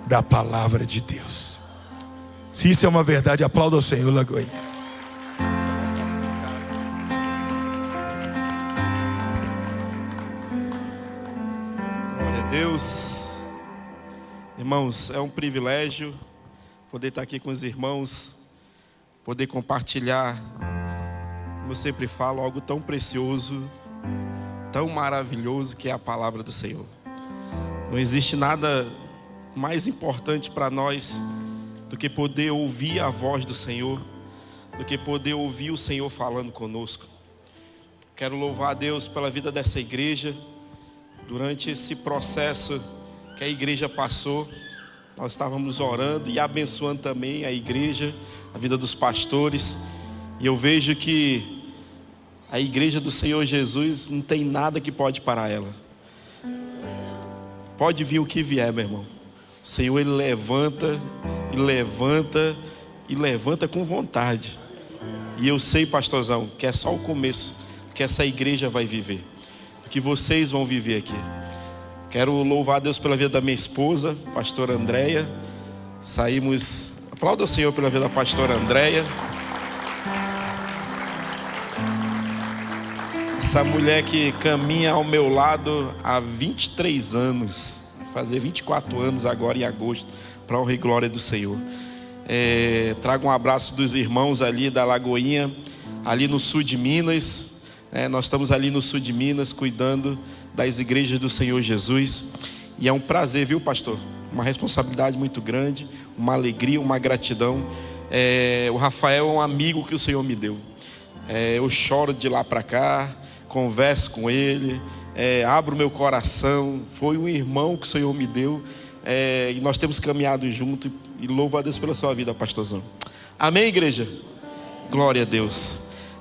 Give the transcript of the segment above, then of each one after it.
da palavra de Deus. Se isso é uma verdade, aplauda o Senhor, Lagoinha. Glória a Deus. Irmãos, é um privilégio poder estar aqui com os irmãos, poder compartilhar, como eu sempre falo, algo tão precioso, tão maravilhoso que é a palavra do Senhor. Não existe nada mais importante para nós do que poder ouvir a voz do Senhor, do que poder ouvir o Senhor falando conosco. Quero louvar a Deus pela vida dessa igreja. Durante esse processo que a igreja passou, nós estávamos orando e abençoando também a igreja, a vida dos pastores. E eu vejo que a igreja do Senhor Jesus não tem nada que pode parar ela. Pode vir o que vier, meu irmão. O Senhor, Ele levanta, e levanta, e levanta com vontade. E eu sei, pastorzão, que é só o começo que essa igreja vai viver, que vocês vão viver aqui. Quero louvar a Deus pela vida da minha esposa, pastora Andréia. Saímos, aplauda o Senhor pela vida da pastora Andréia. Essa mulher que caminha ao meu lado há 23 anos, vai fazer 24 anos agora em agosto, para a honra e glória do Senhor. Trago um abraço dos irmãos ali da Lagoinha, ali no sul de Minas. Nós estamos ali no sul de Minas, cuidando das igrejas do Senhor Jesus. E é um prazer, viu, pastor? Uma responsabilidade muito grande, uma alegria, uma gratidão. O Rafael é um amigo que o Senhor me deu. Eu choro de lá para cá, converso com ele, abro meu coração. Foi um irmão que o Senhor me deu, e nós temos caminhado junto. E louvo a Deus pela sua vida, pastorzão. Amém, igreja? Glória a Deus.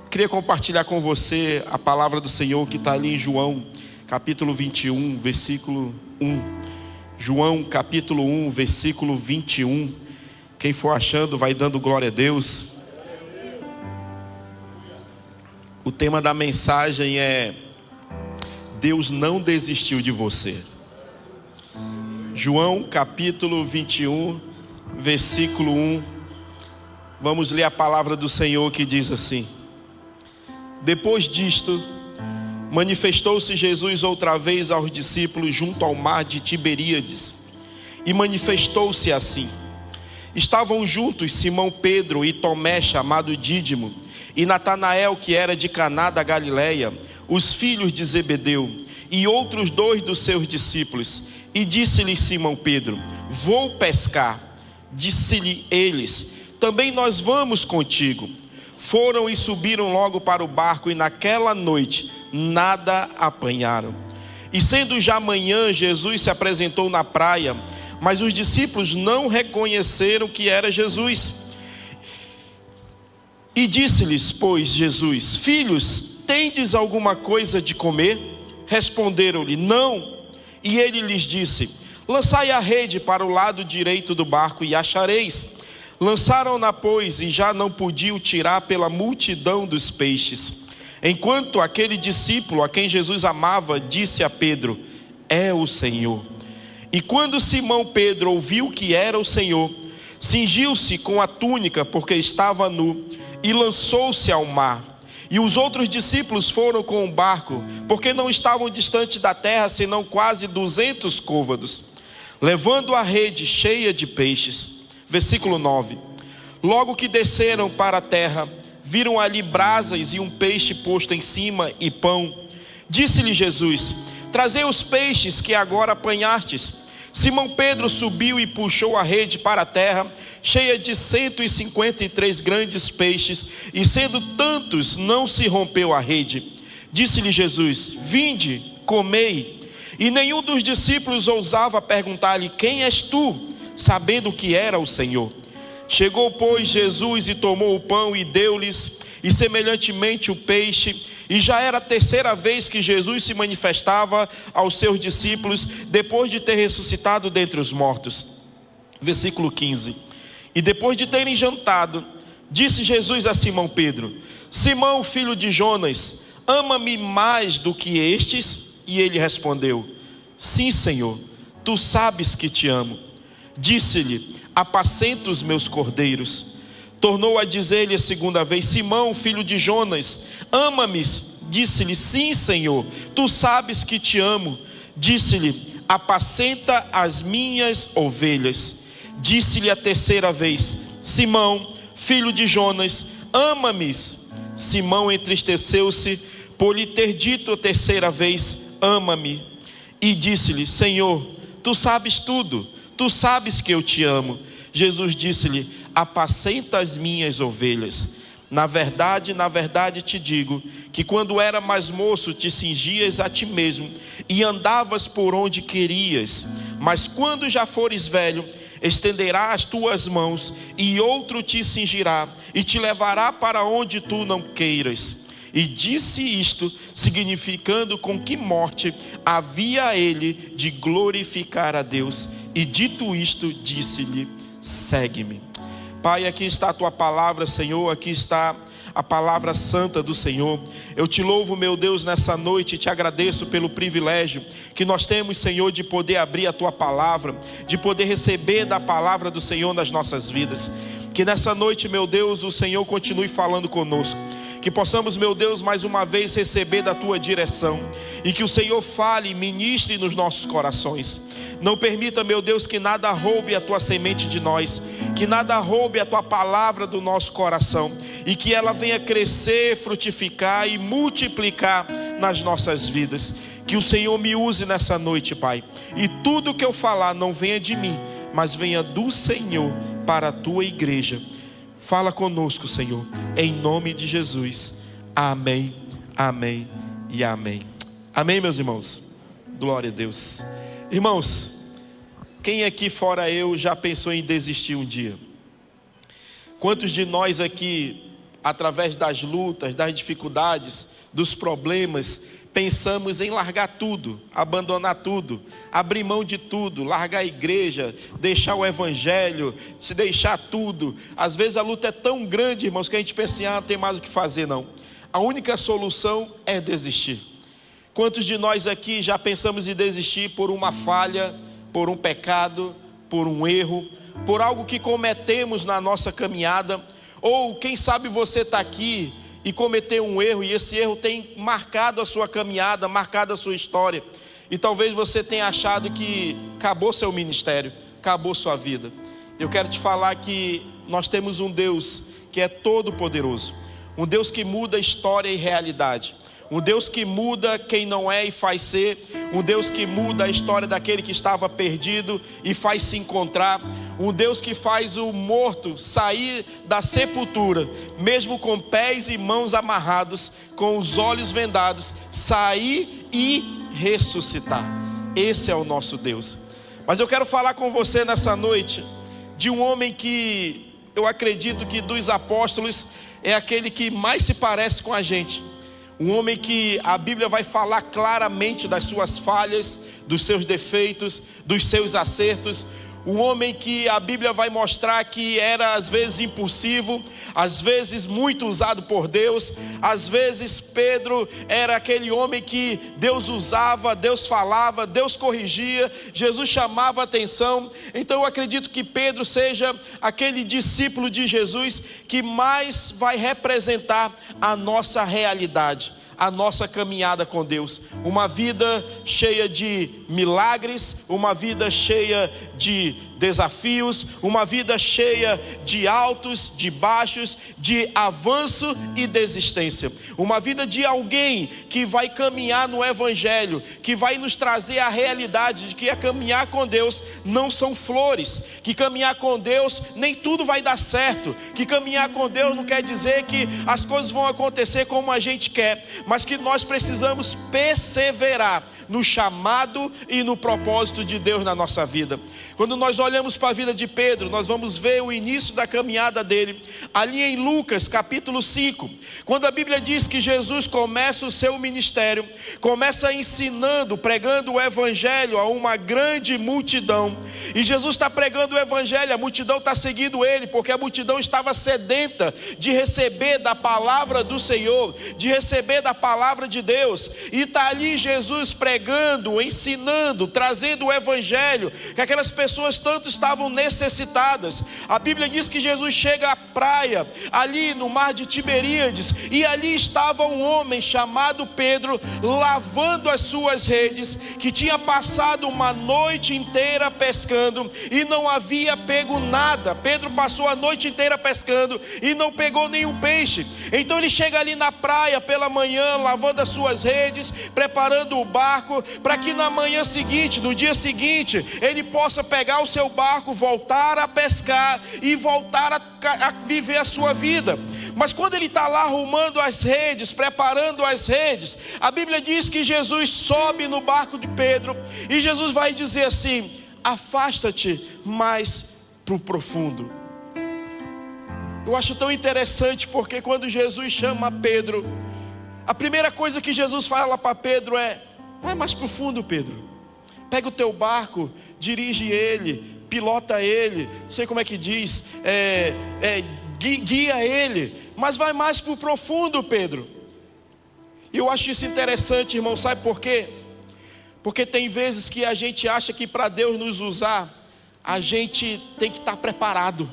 Queria compartilhar com você a palavra do Senhor que está ali em João, capítulo 21, versículo 1. João, capítulo 1, versículo 21. Quem for achando, vai dando glória a Deus. O tema da mensagem é: Deus não desistiu de você. João, capítulo 21, versículo 1. Vamos ler a palavra do Senhor que diz assim: Depois disto, manifestou-se Jesus outra vez aos discípulos junto ao mar de Tiberíades, e manifestou-se assim. Estavam juntos Simão Pedro e Tomé, chamado Dídimo, e Natanael, que era de Caná da Galileia, os filhos de Zebedeu, e outros 2 dos seus discípulos. E disse-lhe Simão Pedro: Vou pescar. Disse-lhe eles: Também nós vamos contigo. Foram e subiram logo para o barco, e naquela noite nada apanharam. E sendo já manhã, Jesus se apresentou na praia, mas os discípulos não reconheceram que era Jesus. E disse-lhes, pois, Jesus: Filhos, tendes alguma coisa de comer? Responderam-lhe: Não. E ele lhes disse: Lançai a rede para o lado direito do barco e achareis. Lançaram-na, pois, e já não podiam tirar pela multidão dos peixes. Enquanto aquele discípulo a quem Jesus amava disse a Pedro: É o Senhor. E quando Simão Pedro ouviu que era o Senhor, cingiu-se com a túnica, porque estava nu, e lançou-se ao mar. E os outros discípulos foram com o barco, porque não estavam distante da terra, senão quase 200 côvados, levando a rede cheia de peixes. Versículo 9. Logo que desceram para a terra, viram ali brasas e um peixe posto em cima e pão. Disse-lhe Jesus: Trazei os peixes que agora apanhastes. Simão Pedro subiu e puxou a rede para a terra, cheia de 153 grandes peixes, e sendo tantos, não se rompeu a rede. Disse-lhe Jesus: Vinde, comei. E nenhum dos discípulos ousava perguntar-lhe: Quem és tu? Sabendo que era o Senhor. Chegou, pois, Jesus e tomou o pão e deu-lhes, e semelhantemente o peixe. E já era a terceira vez que Jesus se manifestava aos seus discípulos, depois de ter ressuscitado dentre os mortos. Versículo 15. E depois de terem jantado, disse Jesus a Simão Pedro: Simão, filho de Jonas, ama-me mais do que estes? E ele respondeu: Sim, Senhor, tu sabes que te amo. Disse-lhe: apacenta os meus cordeiros. Tornou a dizer-lhe a segunda vez: Simão, filho de Jonas, ama-me? Disse-lhe: sim, Senhor, tu sabes que te amo. Disse-lhe: apacenta as minhas ovelhas. Disse-lhe a terceira vez: Simão, filho de Jonas, ama-me? Simão entristeceu-se por lhe ter dito a terceira vez: ama-me. E disse-lhe: Senhor, tu sabes tudo, tu sabes que eu te amo. Jesus disse-lhe: apacenta as minhas ovelhas. Na verdade te digo, que quando era mais moço te cingias a ti mesmo, e andavas por onde querias. Mas quando já fores velho, estenderás as tuas mãos, e outro te cingirá, e te levará para onde tu não queiras. E disse isto, significando com que morte havia ele de glorificar a Deus. E dito isto, disse-lhe: segue-me. Pai, aqui está a tua palavra, Senhor, aqui está a palavra santa do Senhor. Eu te louvo, meu Deus, nessa noite, e te agradeço pelo privilégio que nós temos, Senhor, de poder abrir a tua palavra, de poder receber da palavra do Senhor nas nossas vidas. Que nessa noite, meu Deus, o Senhor continue falando conosco. Que possamos, meu Deus, mais uma vez receber da tua direção, e que o Senhor fale e ministre nos nossos corações. Não permita, meu Deus, que nada roube a tua semente de nós, que nada roube a tua palavra do nosso coração, e que ela venha crescer, frutificar e multiplicar nas nossas vidas. Que o Senhor me use nessa noite, Pai, e tudo que eu falar não venha de mim, mas venha do Senhor para a tua igreja. Fala conosco, Senhor, em nome de Jesus. Amém, amém e amém. Amém, meus irmãos? Glória a Deus. Irmãos, quem aqui fora eu já pensou em desistir um dia? Quantos de nós aqui, através das lutas, das dificuldades, dos problemas, pensamos em largar tudo, abandonar tudo, abrir mão de tudo, largar a igreja, deixar o evangelho, se deixar tudo? Às vezes a luta é tão grande, irmãos, que a gente pensa assim: não tem mais o que fazer não. A única solução é desistir. Quantos de nós aqui já pensamos em desistir por uma falha, por um pecado, por um erro, por algo que cometemos na nossa caminhada? Ou quem sabe você está aqui e cometeu um erro, e esse erro tem marcado a sua caminhada, marcado a sua história, e talvez você tenha achado que acabou seu ministério, acabou sua vida. Eu quero te falar que nós temos um Deus que é todo poderoso, um Deus que muda história e realidade, um Deus que muda quem não é e faz ser, um Deus que muda a história daquele que estava perdido e faz se encontrar, um Deus que faz o morto sair da sepultura, mesmo com pés e mãos amarrados, com os olhos vendados, sair e ressuscitar. Esse é o nosso Deus. Mas eu quero falar com você nessa noite de um homem que eu acredito que dos apóstolos é aquele que mais se parece com a gente. Um homem que a Bíblia vai falar claramente das suas falhas, dos seus defeitos, dos seus acertos. Um homem que a Bíblia vai mostrar que era às vezes impulsivo, às vezes muito usado por Deus. Às vezes Pedro era aquele homem que Deus usava, Deus falava, Deus corrigia, Jesus chamava a atenção. Então eu acredito que Pedro seja aquele discípulo de Jesus que mais vai representar a nossa realidade, a nossa caminhada com Deus. Uma vida cheia de milagres, uma vida cheia de desafios, uma vida cheia de altos, de baixos, de avanço e desistência. Uma vida de alguém que vai caminhar no evangelho, que vai nos trazer a realidade de que caminhar com Deus não são flores, que caminhar com Deus nem tudo vai dar certo, que caminhar com Deus não quer dizer que as coisas vão acontecer como a gente quer, mas que nós precisamos perseverar no chamado e no propósito de Deus na nossa vida. Quando nós olhamos para a vida de Pedro, nós vamos ver o início da caminhada dele, ali em Lucas capítulo 5, quando a Bíblia diz que Jesus começa o seu ministério, começa ensinando, pregando o evangelho a uma grande multidão, e Jesus está pregando o evangelho, a multidão está seguindo ele, porque a multidão estava sedenta de receber da palavra do Senhor, de receber da palavra de Deus, e está ali Jesus pregando, ensinando, trazendo o evangelho, que aquelas pessoas tanto estavam necessitadas. A Bíblia diz que Jesus chega à praia, ali no mar de Tiberíades, e ali estava um homem chamado Pedro, lavando as suas redes, que tinha passado uma noite inteira pescando, e não havia pego nada. Pedro passou a noite inteira pescando, e não pegou nenhum peixe. Então ele chega ali na praia pela manhã, lavando as suas redes, preparando o barco, para que na manhã seguinte, no dia seguinte, ele possa pegar o seu barco, voltar a pescar e voltar a viver a sua vida. Mas quando ele está lá arrumando as redes, preparando as redes, a Bíblia diz que Jesus sobe no barco de Pedro, e Jesus vai dizer assim: afasta-te mais para o profundo. Eu acho tão interessante, porque quando Jesus chama Pedro, a primeira coisa que Jesus fala para Pedro é: vai mais profundo, Pedro. Pega o teu barco, dirige ele, pilota ele, não sei como é que diz, guia ele, mas vai mais para o profundo, Pedro. E eu acho isso interessante, irmão, sabe por quê? Porque tem vezes que a gente acha que para Deus nos usar, a gente tem que estar preparado.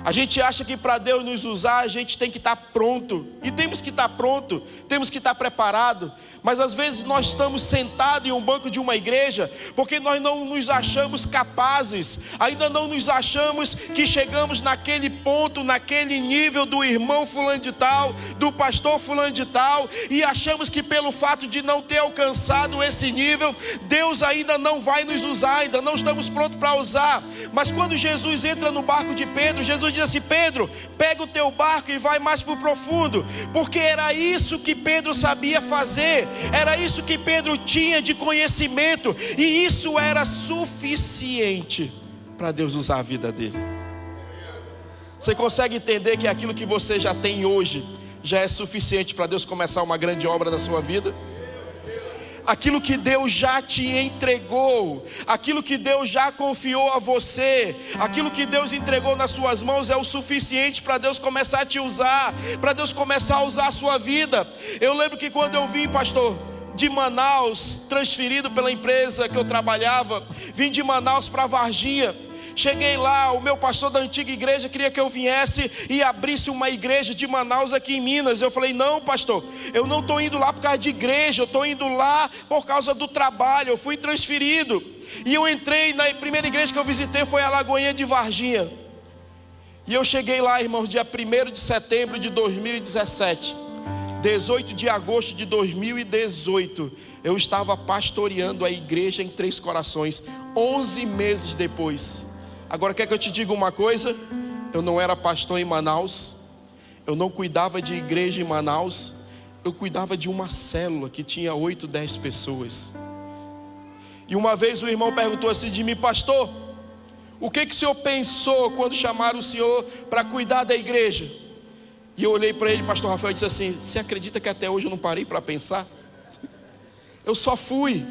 A gente acha que para Deus nos usar, a gente tem que estar pronto. E temos que estar pronto, temos que estar preparado. Mas às vezes nós estamos sentados em um banco de uma igreja, porque nós não nos achamos capazes. Ainda não nos achamos que chegamos naquele ponto, naquele nível do irmão fulano de tal, do pastor fulano de tal. E achamos que pelo fato de não ter alcançado esse nível, Deus ainda não vai nos usar, ainda não estamos prontos para usar. Mas quando Jesus entra no barco de Pedro, Jesus diz assim: Pedro, pega o teu barco e vai mais para o profundo. Porque era isso que Pedro sabia fazer, era isso que Pedro tinha de conhecimento, e isso era suficiente para Deus usar a vida dele. Você consegue entender que aquilo que você já tem hoje já é suficiente para Deus começar uma grande obra na sua vida? Aquilo que Deus já te entregou, aquilo que Deus já confiou a você, aquilo que Deus entregou nas suas mãos é o suficiente para Deus começar a te usar, para Deus começar a usar a sua vida. Eu lembro que quando eu vim, pastor, de Manaus, transferido pela empresa que eu trabalhava, vim de Manaus para Varginha. Cheguei lá, o meu pastor da antiga igreja queria que eu viesse e abrisse uma igreja de Manaus aqui em Minas. Eu falei: não, pastor, eu não estou indo lá por causa de igreja, eu estou indo lá por causa do trabalho. Eu fui transferido, e eu entrei na primeira igreja que eu visitei, foi a Lagoinha de Varginha. E eu cheguei lá, irmãos, dia 1º de setembro de 2017, 18 de agosto de 2018, eu estava pastoreando a igreja em Três Corações, 11 meses depois. Agora, quer que eu te diga uma coisa? Eu não era pastor em Manaus, eu não cuidava de igreja em Manaus, eu cuidava de uma célula que tinha 8, 10 pessoas. E uma vez o irmão perguntou assim de mim: pastor, o que o senhor pensou quando chamaram o senhor para cuidar da igreja? E eu olhei para ele, pastor Rafael, e disse assim: você acredita que até hoje eu não parei para pensar? Eu só fui.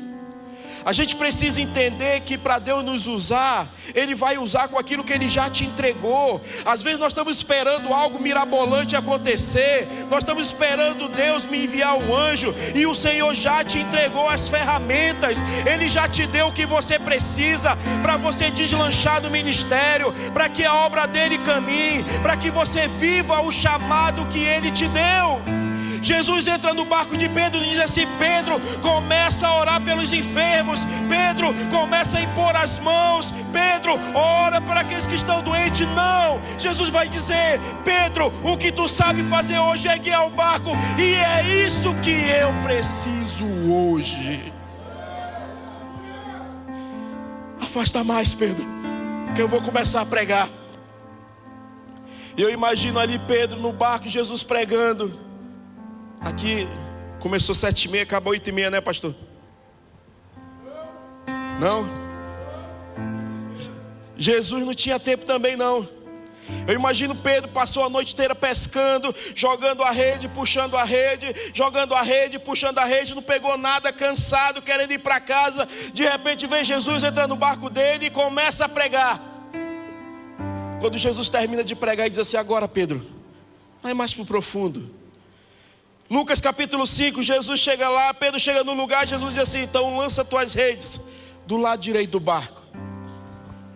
A gente precisa entender que para Deus nos usar, Ele vai usar com aquilo que Ele já te entregou. Às vezes nós estamos esperando algo mirabolante acontecer, nós estamos esperando Deus me enviar um anjo, e o Senhor já te entregou as ferramentas, Ele já te deu o que você precisa para você deslanchar no ministério, para que a obra dEle caminhe, para que você viva o chamado que Ele te deu. Jesus entra no barco de Pedro e diz assim: Pedro, começa a orar pelos enfermos. Pedro, começa a impor as mãos. Pedro, ora para aqueles que estão doentes. Não, Jesus vai dizer: Pedro, o que tu sabe fazer hoje é guiar o barco, e é isso que eu preciso hoje. Afasta mais, Pedro, que eu vou começar a pregar. Eu imagino ali Pedro no barco, Jesus pregando. Aqui começou 7h30, acabou 8h30, né, pastor? Não? Jesus não tinha tempo também, não. Eu imagino Pedro passou a noite inteira pescando, jogando a rede, puxando a rede, jogando a rede, puxando a rede, não pegou nada, cansado, querendo ir para casa. De repente vem Jesus, entra no barco dele e começa a pregar. Quando Jesus termina de pregar, ele diz assim: agora, Pedro, vai mais para o profundo. Lucas capítulo 5, Jesus chega lá, Pedro chega no lugar, Jesus diz assim: então lança tuas redes do lado direito do barco.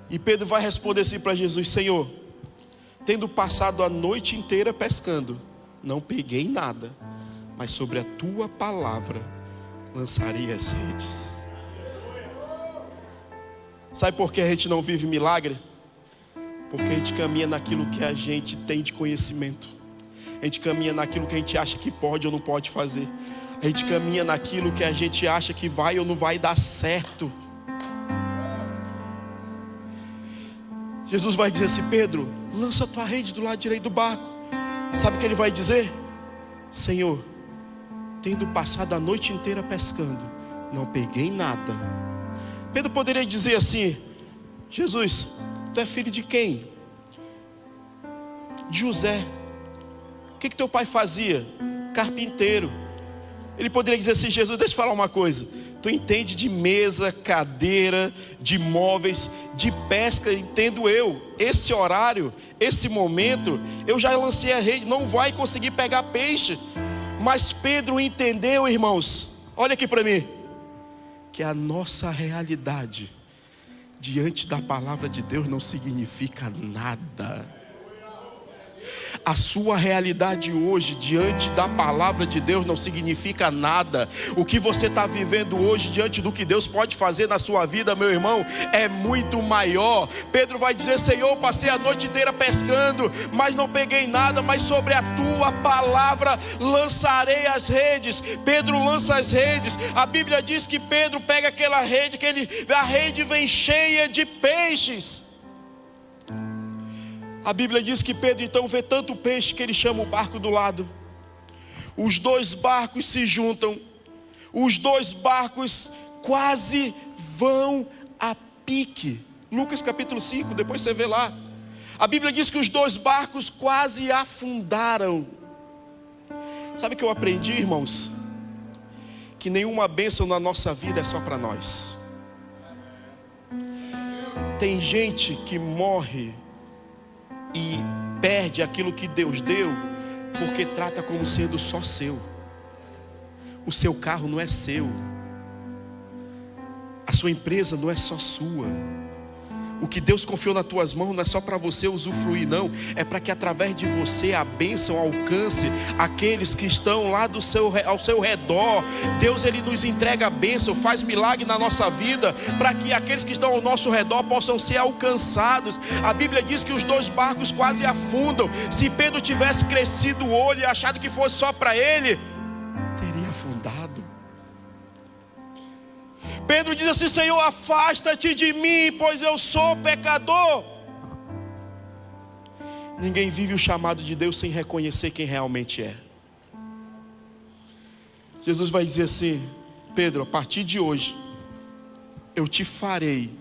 E Pedro vai responder assim para Jesus: Senhor, tendo passado a noite inteira pescando, não peguei nada, mas sobre a tua palavra lançarei as redes. Sabe por que a gente não vive milagre? Porque a gente caminha naquilo que a gente tem de conhecimento. A gente caminha naquilo que a gente acha que pode ou não pode fazer. A gente caminha naquilo que a gente acha que vai ou não vai dar certo. Jesus vai dizer assim: Pedro, lança a tua rede do lado direito do barco. Sabe o que ele vai dizer? Senhor, tendo passado a noite inteira pescando, não peguei nada. Pedro poderia dizer assim: Jesus, tu é filho de quem? De José. O que teu pai fazia? Carpinteiro. Ele poderia dizer assim: Jesus, deixa eu falar uma coisa. Tu entende de mesa, cadeira, de móveis, de pesca, entendo eu. Esse horário, esse momento, eu já lancei a rede, não vai conseguir pegar peixe. Mas Pedro entendeu, irmãos, olha aqui para mim, que a nossa realidade diante da palavra de Deus não significa nada. A sua realidade hoje diante da palavra de Deus não significa nada. O que você está vivendo hoje diante do que Deus pode fazer na sua vida, meu irmão, é muito maior. Pedro vai dizer: Senhor, passei a noite inteira pescando, mas não peguei nada, mas sobre a tua palavra lançarei as redes. Pedro lança as redes. A Bíblia diz que Pedro pega aquela rede, a rede vem cheia de peixes. A Bíblia diz que Pedro então vê tanto peixe que ele chama o barco do lado. Os dois barcos se juntam. Os dois barcos quase vão a pique. Lucas capítulo 5, depois você vê lá. A Bíblia diz que os dois barcos quase afundaram. Sabe o que eu aprendi, irmãos? Que nenhuma bênção na nossa vida é só para nós. Tem gente que morre e perde aquilo que Deus deu, porque trata como sendo só seu. O seu carro não é seu. A sua empresa não é só sua. O que Deus confiou nas tuas mãos não é só para você usufruir, não. É para que através de você a bênção alcance aqueles que estão lá ao seu redor. Deus, Ele nos entrega a bênção, faz milagre na nossa vida, para que aqueles que estão ao nosso redor possam ser alcançados. A Bíblia diz que os dois barcos quase afundam. Se Pedro tivesse crescido o olho e achado que fosse só para ele, teria afundado. Pedro diz assim: Senhor, afasta-te de mim, pois eu sou pecador. Ninguém vive o chamado de Deus sem reconhecer quem realmente é. Jesus vai dizer assim: Pedro, a partir de hoje eu te farei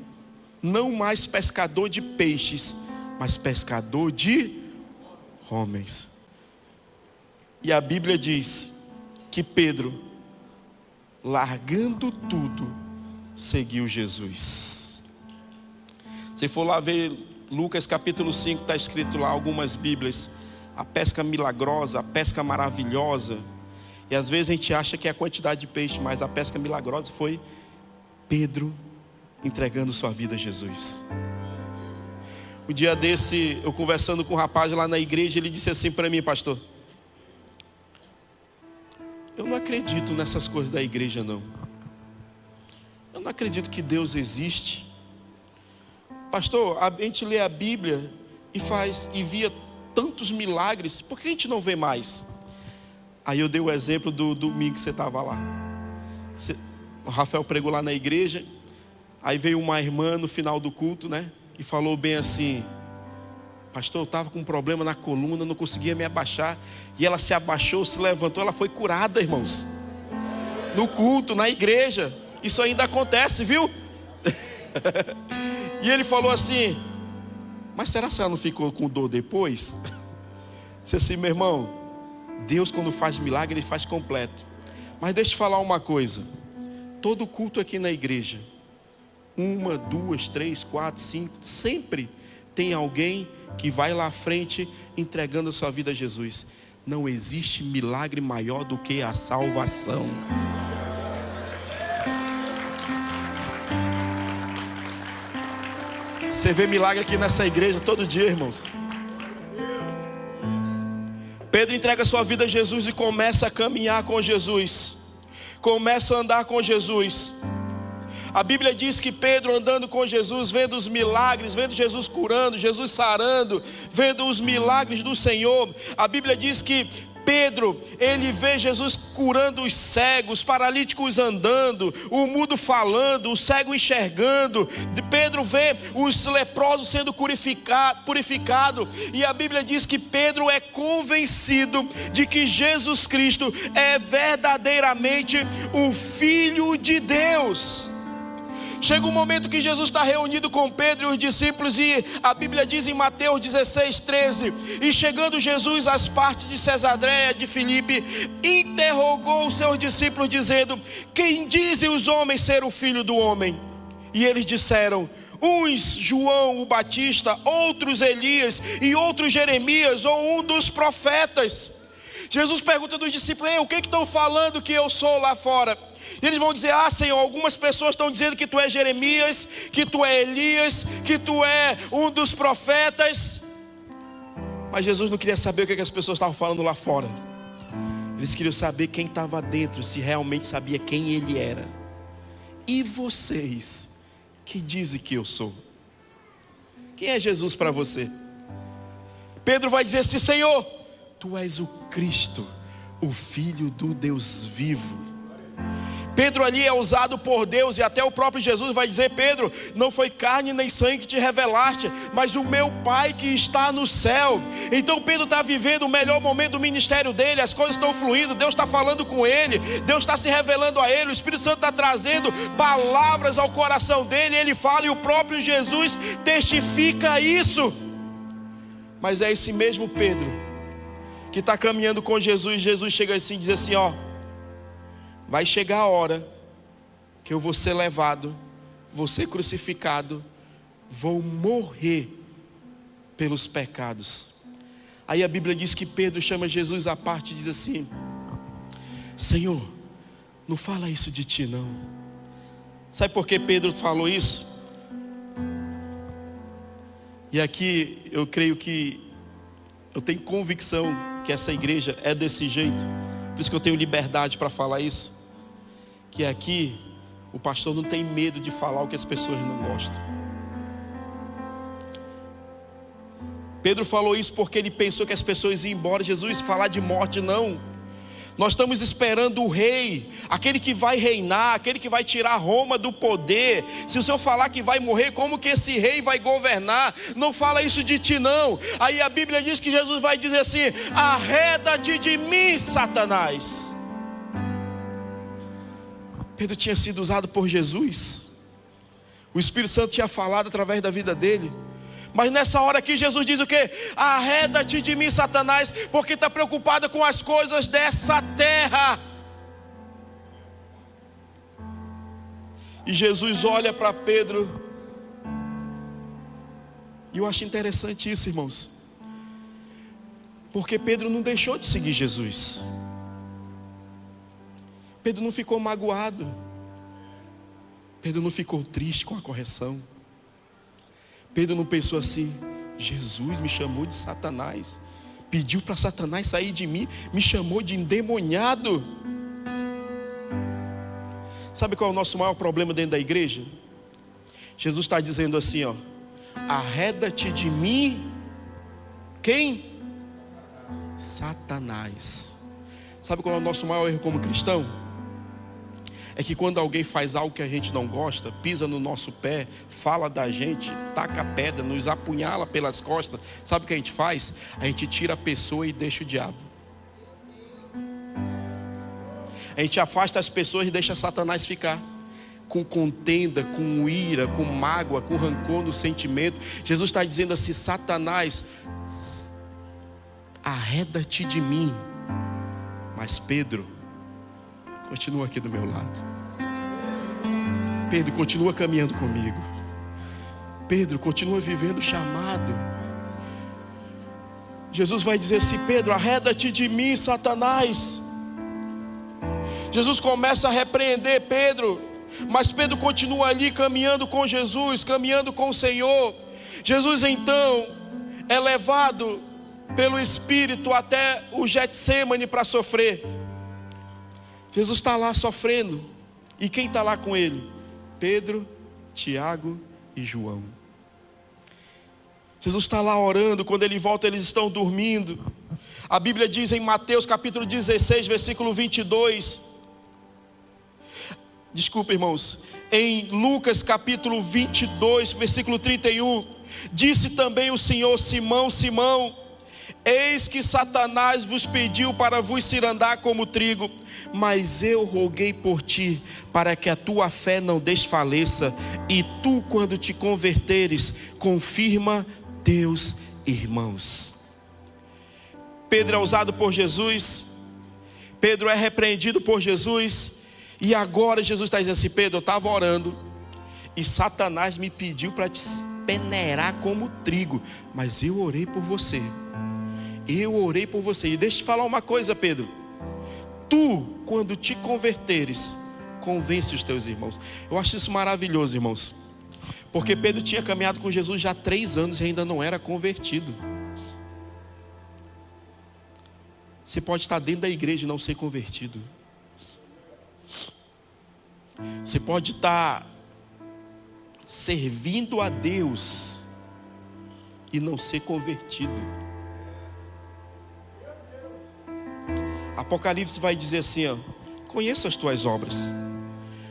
não mais pescador de peixes, mas pescador de homens. E a Bíblia diz que Pedro, largando tudo, seguiu Jesus. Se for lá ver Lucas capítulo 5, está escrito lá algumas bíblias: a pesca milagrosa, a pesca maravilhosa. E às vezes a gente acha que é a quantidade de peixe, mas a pesca milagrosa foi Pedro entregando sua vida a Jesus. Um dia desse, eu conversando com um rapaz lá na igreja, ele disse assim para mim: pastor, eu não acredito nessas coisas da igreja, não. Eu não acredito que Deus existe. Pastor, a gente lê a Bíblia e via tantos milagres, por que a gente não vê mais? Aí eu dei o exemplo do domingo que você estava lá. O Rafael pregou lá na igreja. Aí veio uma irmã no final do culto, né? E falou bem assim: pastor, eu estava com um problema na coluna, não conseguia me abaixar. E ela se abaixou, se levantou, ela foi curada, irmãos. No culto, na igreja. Isso ainda acontece, viu? E ele falou assim: mas será que ela não ficou com dor depois? Disse assim: meu irmão, Deus quando faz milagre, Ele faz completo. Mas deixa eu falar uma coisa. Todo culto aqui na igreja, 1, 2, 3, 4, 5, sempre tem alguém que vai lá à frente entregando a sua vida a Jesus. não existe milagre maior do que a salvação. Você vê milagre aqui nessa igreja todo dia, irmãos. Pedro entrega sua vida a Jesus e começa a caminhar com Jesus. Começa a andar com Jesus. A Bíblia diz que Pedro andando com Jesus, vendo os milagres, vendo Jesus curando, Jesus sarando, vendo os milagres do Senhor. A Bíblia diz que Pedro, ele vê Jesus curando os cegos, paralíticos andando, o mudo falando, o cego enxergando. Pedro vê os leprosos sendo purificado. E a Bíblia diz que Pedro é convencido de que Jesus Cristo é verdadeiramente o Filho de Deus. Chega um momento que Jesus está reunido com Pedro e os discípulos, e a Bíblia diz em Mateus 16:13: e chegando Jesus às partes de Cesareia de Filipe, interrogou os seus discípulos dizendo: quem dizem os homens ser o Filho do Homem? E eles disseram: uns João o Batista, outros Elias e outros Jeremias ou um dos profetas. Jesus pergunta dos discípulos: o que estão falando que eu sou lá fora? E eles vão dizer: Senhor, algumas pessoas estão dizendo que tu é Jeremias, que tu é Elias, que tu é um dos profetas. Mas Jesus não queria saber o que as pessoas estavam falando lá fora. Eles queriam saber quem estava dentro, se realmente sabia quem ele era. E vocês, que dizem que eu sou? Quem é Jesus para você? Pedro vai dizer assim: Senhor, tu és o Cristo, o Filho do Deus vivo. Pedro ali é usado por Deus, e até o próprio Jesus vai dizer: Pedro, não foi carne nem sangue que te revelaste, mas o meu Pai que está no céu. Então Pedro está vivendo o melhor momento do ministério dele, as coisas estão fluindo, Deus está falando com ele, Deus está se revelando a ele, o Espírito Santo está trazendo palavras ao coração dele, ele fala e o próprio Jesus testifica isso. Mas é esse mesmo Pedro que está caminhando com Jesus. Jesus chega assim e diz assim: vai chegar a hora que eu vou ser levado, vou ser crucificado, vou morrer pelos pecados. Aí a Bíblia diz que Pedro chama Jesus à parte e diz assim: Senhor, não fala isso de ti não. Sabe por que Pedro falou isso? E aqui eu creio que eu tenho convicção que essa igreja é desse jeito. Por isso que eu tenho liberdade para falar isso. Que aqui o pastor não tem medo de falar o que as pessoas não gostam. Pedro falou isso porque ele pensou que as pessoas iam embora. Jesus falar de morte, não. Nós estamos esperando o rei, aquele que vai reinar, aquele que vai tirar Roma do poder. Se o Senhor falar que vai morrer, como que esse rei vai governar? Não fala isso de ti não. Aí a Bíblia diz que Jesus vai dizer assim: arreda-te de mim, Satanás. Pedro tinha sido usado por Jesus, o Espírito Santo tinha falado através da vida dele. Mas nessa hora aqui Jesus diz o quê? Arreda-te de mim, Satanás, porque está preocupado com as coisas dessa terra. E Jesus olha para Pedro, e eu acho interessante isso, irmãos, porque Pedro não deixou de seguir Jesus. Pedro não ficou magoado. Pedro não ficou triste com a correção. Pedro não pensou assim: Jesus me chamou de Satanás, pediu para Satanás sair de mim, me chamou de endemoniado. Sabe qual é o nosso maior problema dentro da igreja? Jesus está dizendo assim: arreda-te de mim. Quem? Satanás. Sabe qual é o nosso maior erro como cristão? É que quando alguém faz algo que a gente não gosta, pisa no nosso pé, fala da gente, taca a pedra, nos apunhala pelas costas, sabe o que a gente faz? A gente tira a pessoa e deixa o diabo. A gente afasta as pessoas e deixa Satanás ficar com contenda, com ira, com mágoa, com rancor no sentimento. Jesus está dizendo assim: Satanás, arreda-te de mim. Mas Pedro continua aqui do meu lado. Pedro continua caminhando comigo. Pedro continua vivendo o chamado. Jesus vai dizer assim: Pedro, arreda-te de mim, Satanás. Jesus começa a repreender Pedro, mas Pedro continua ali caminhando com Jesus, caminhando com o Senhor. Jesus então é levado pelo Espírito até o Getsêmani para sofrer. Jesus está lá sofrendo, e quem está lá com ele? Pedro, Tiago e João. Jesus está lá orando. Quando ele volta, eles estão dormindo. A Bíblia diz em Mateus capítulo 16, versículo 22. Desculpa, irmãos. Em Lucas capítulo 22, versículo 31. Disse também o Senhor: Simão, Simão, eis que Satanás vos pediu para vos cirandar como trigo, mas eu roguei por ti, para que a tua fé não desfaleça, e tu, quando te converteres, confirma teus irmãos. Pedro é usado por Jesus, Pedro é repreendido por Jesus, e agora Jesus está dizendo assim: Pedro, eu estava orando, e Satanás me pediu para te peneirar como trigo, mas eu orei por você. Eu orei por você. E deixa eu te falar uma coisa, Pedro. Tu, quando te converteres, convence os teus irmãos. Eu acho isso maravilhoso, irmãos. Porque Pedro tinha caminhado com Jesus já há 3 anos e ainda não era convertido. Você pode estar dentro da igreja e não ser convertido. Você pode estar servindo a Deus e não ser convertido. Apocalipse vai dizer assim, ó: conheço as tuas obras,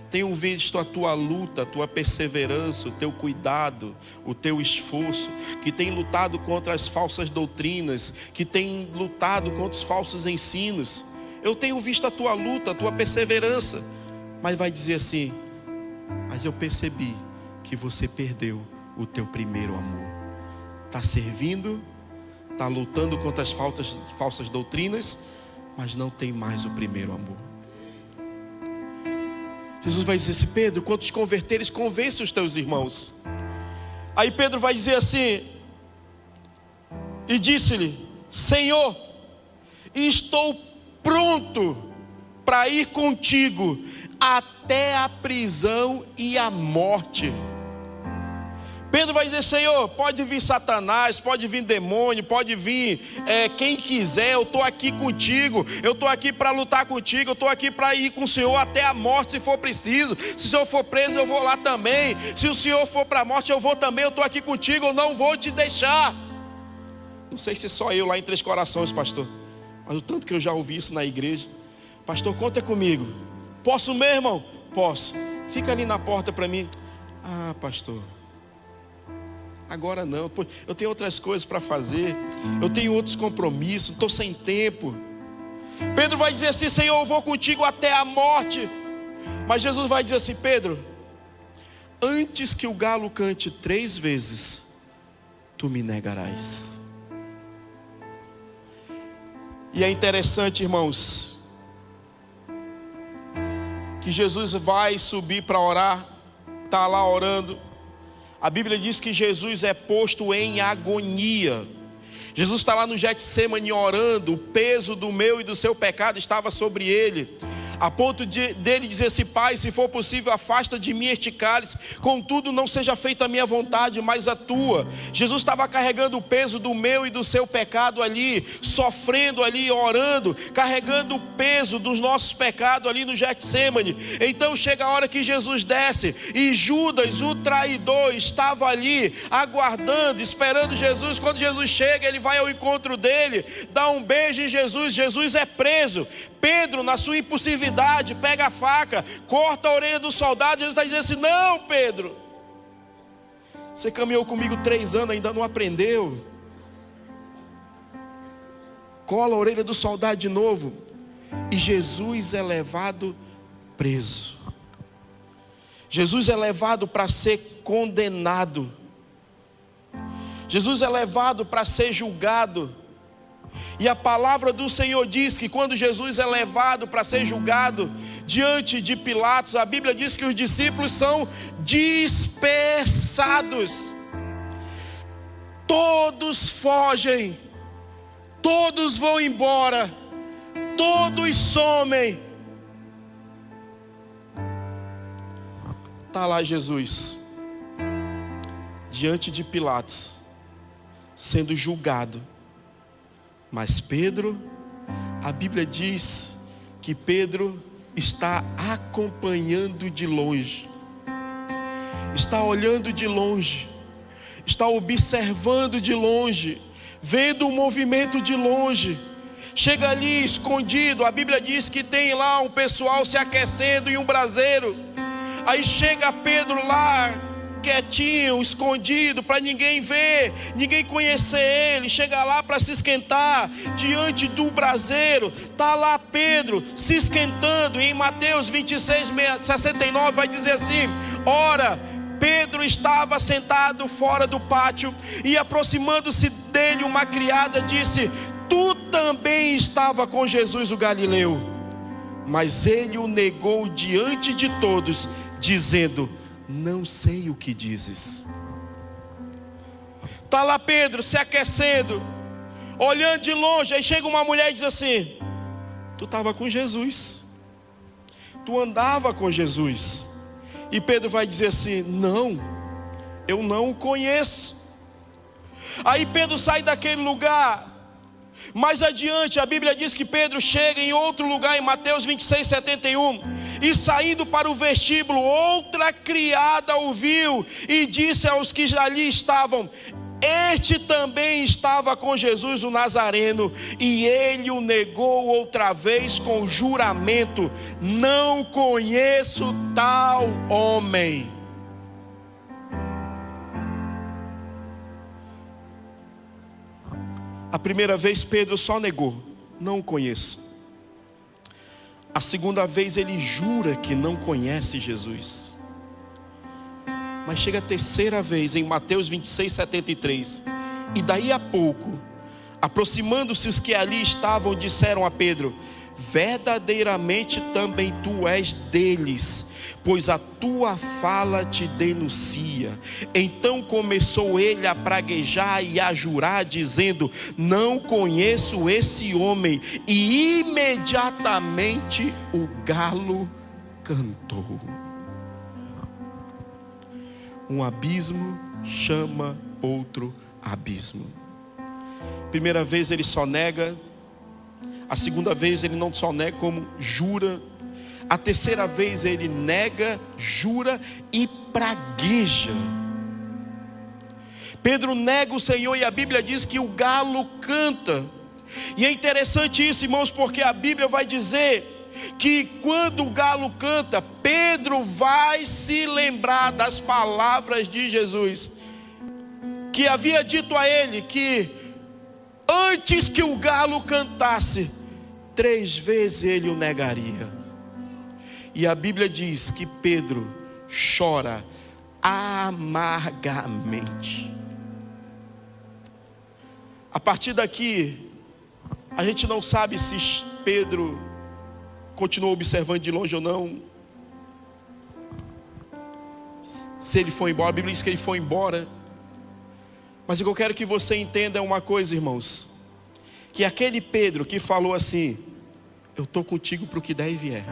tenho visto a tua luta, a tua perseverança, o teu cuidado, o teu esforço, que tem lutado contra as falsas doutrinas, que tem lutado contra os falsos ensinos. Eu tenho visto a tua luta, a tua perseverança. Mas vai dizer assim: mas eu percebi que você perdeu o teu primeiro amor. Está servindo, está lutando contra as falsas doutrinas, mas não tem mais o primeiro amor. Jesus vai dizer assim: Pedro, quando te converteres, convence os teus irmãos. Aí Pedro vai dizer assim: e disse-lhe: Senhor, estou pronto para ir contigo até a prisão e a morte. Pedro vai dizer: Senhor, pode vir Satanás, pode vir demônio, pode vir quem quiser, eu estou aqui contigo, eu estou aqui para lutar contigo, eu estou aqui para ir com o Senhor até a morte se for preciso. Se o Senhor for preso, eu vou lá também. Se o Senhor for para a morte, eu vou também, eu estou aqui contigo, eu não vou te deixar. Não sei se só eu lá em Três Corações, pastor, mas o tanto que eu já ouvi isso na igreja. Pastor, conta comigo. Posso mesmo, irmão? Posso. Fica ali na porta para mim. Ah, pastor, agora não, eu tenho outras coisas para fazer, eu tenho outros compromissos, estou sem tempo. Pedro vai dizer assim: Senhor, eu vou contigo até a morte. Mas Jesus vai dizer assim: Pedro, antes que o galo cante 3 vezes, tu me negarás. E é interessante, irmãos, que Jesus vai subir para orar, está lá orando. A Bíblia diz que Jesus é posto em agonia. Jesus está lá no Getsêmani orando. O peso do meu e do seu pecado estava sobre ele, a ponto dele dizer assim: Pai, se for possível, afasta de mim este cálice, contudo não seja feita a minha vontade, mas a tua. Jesus estava carregando o peso do meu e do seu pecado ali, sofrendo ali, orando, carregando o peso dos nossos pecados ali no Getsêmani. Então chega a hora que Jesus desce, e Judas, o traidor, estava ali aguardando, esperando Jesus. Quando Jesus chega, ele vai ao encontro dele, dá um beijo em Jesus. Jesus é preso. Pedro, na sua impulsividade, pega a faca, corta a orelha do soldado. Jesus está dizendo assim: não, Pedro, você caminhou comigo 3 anos, ainda não aprendeu. Cola a orelha do soldado de novo. E Jesus é levado preso. Jesus é levado para ser condenado. Jesus é levado para ser julgado. E a palavra do Senhor diz que quando Jesus é levado para ser julgado diante de Pilatos, a Bíblia diz que os discípulos são dispersados. Todos fogem todos vão embora, todos somem. Está lá Jesus, diante de Pilatos, sendo julgado. Mas Pedro, a Bíblia diz que Pedro está acompanhando de longe, está olhando de longe, está observando de longe, vendo o movimento de longe. Chega ali escondido, a Bíblia diz que tem lá um pessoal se aquecendo em um braseiro. Aí chega Pedro lá, quietinho, escondido, para ninguém ver, ninguém conhecer ele. Chega lá para se esquentar diante do braseiro. Está lá Pedro se esquentando. E em Mateus 26, 69 vai dizer assim: ora, Pedro estava sentado fora do pátio, e aproximando-se dele uma criada disse: tu também estava com Jesus o Galileu. Mas ele o negou diante de todos, dizendo: não sei o que dizes. Está lá Pedro se aquecendo, olhando de longe. Aí chega uma mulher e diz assim: tu estava com Jesus, tu andava com Jesus. E Pedro vai dizer assim: não, eu não o conheço. Aí Pedro sai daquele lugar. Mais adiante a Bíblia diz que Pedro chega em outro lugar, em Mateus 26, 71. E saindo para o vestíbulo, outra criada o viu e disse aos que ali estavam: este também estava com Jesus o Nazareno. E ele o negou outra vez com juramento: não conheço tal homem. A primeira vez Pedro só negou: não o conheço. A segunda vez ele jura que não conhece Jesus. Mas chega a terceira vez, em Mateus 26, 73. E daí a pouco, aproximando-se os que ali estavam, disseram a Pedro: verdadeiramente também tu és deles, pois a tua fala te denuncia. Então começou ele a praguejar e a jurar, dizendo: não conheço esse homem. E imediatamente o galo cantou. Um abismo chama outro abismo. Primeira vez ele só nega. A segunda vez ele não só nega, como jura. A terceira vez ele nega, jura e pragueja. Pedro nega o Senhor e a Bíblia diz que o galo canta. E é interessante isso, irmãos, porque a Bíblia vai dizer que quando o galo canta, Pedro vai se lembrar das palavras de Jesus, que havia dito a ele que antes que o galo cantasse, 3 vezes ele o negaria. E a Bíblia diz que Pedro chora amargamente. A partir daqui, a gente não sabe se Pedro continuou observando de longe ou não, se ele foi embora. A Bíblia diz que ele foi embora. Mas o que eu quero que você entenda é uma coisa, irmãos, que aquele Pedro que falou assim: eu estou contigo para o que der e vier,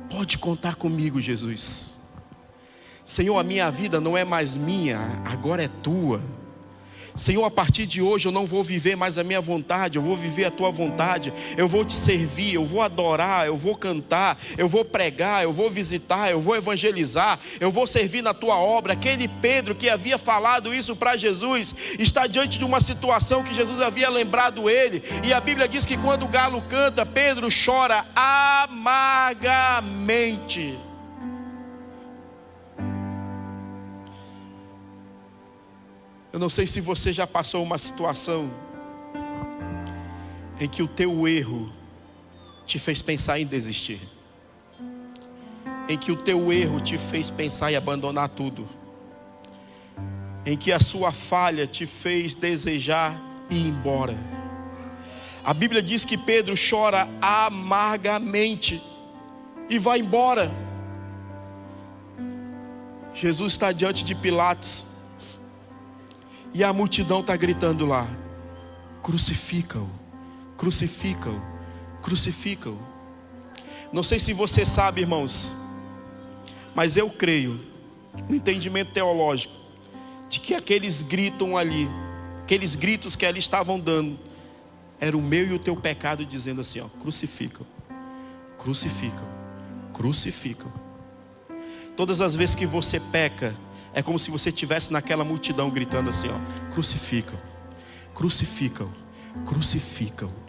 pode contar comigo, Jesus. Senhor, a minha vida não é mais minha, agora é tua. Senhor, a partir de hoje eu não vou viver mais a minha vontade, eu vou viver a tua vontade. Eu vou te servir, eu vou adorar, eu vou cantar, eu vou pregar, eu vou visitar, eu vou evangelizar, eu vou servir na tua obra. Aquele Pedro que havia falado isso para Jesus está diante de uma situação que Jesus havia lembrado ele. E a Bíblia diz que quando o galo canta, Pedro chora amargamente. Eu não sei se você já passou uma situação em que o teu erro te fez pensar em desistir, em que o teu erro te fez pensar em abandonar tudo, em que a sua falha te fez desejar ir embora. A Bíblia diz que Pedro chora amargamente e vai embora. Jesus está diante de Pilatos. E a multidão está gritando lá: Crucifica-o, crucifica-o, crucifica-o. Não sei se você sabe, irmãos, mas eu creio, no entendimento teológico, de que aqueles gritos que ali estavam dando, era o meu e o teu pecado dizendo assim, ó, crucifica-o, crucifica-o, crucifica-o. Todas as vezes que você peca, é como se você estivesse naquela multidão gritando assim, ó, crucifica-o, crucifica-o, crucifica-o.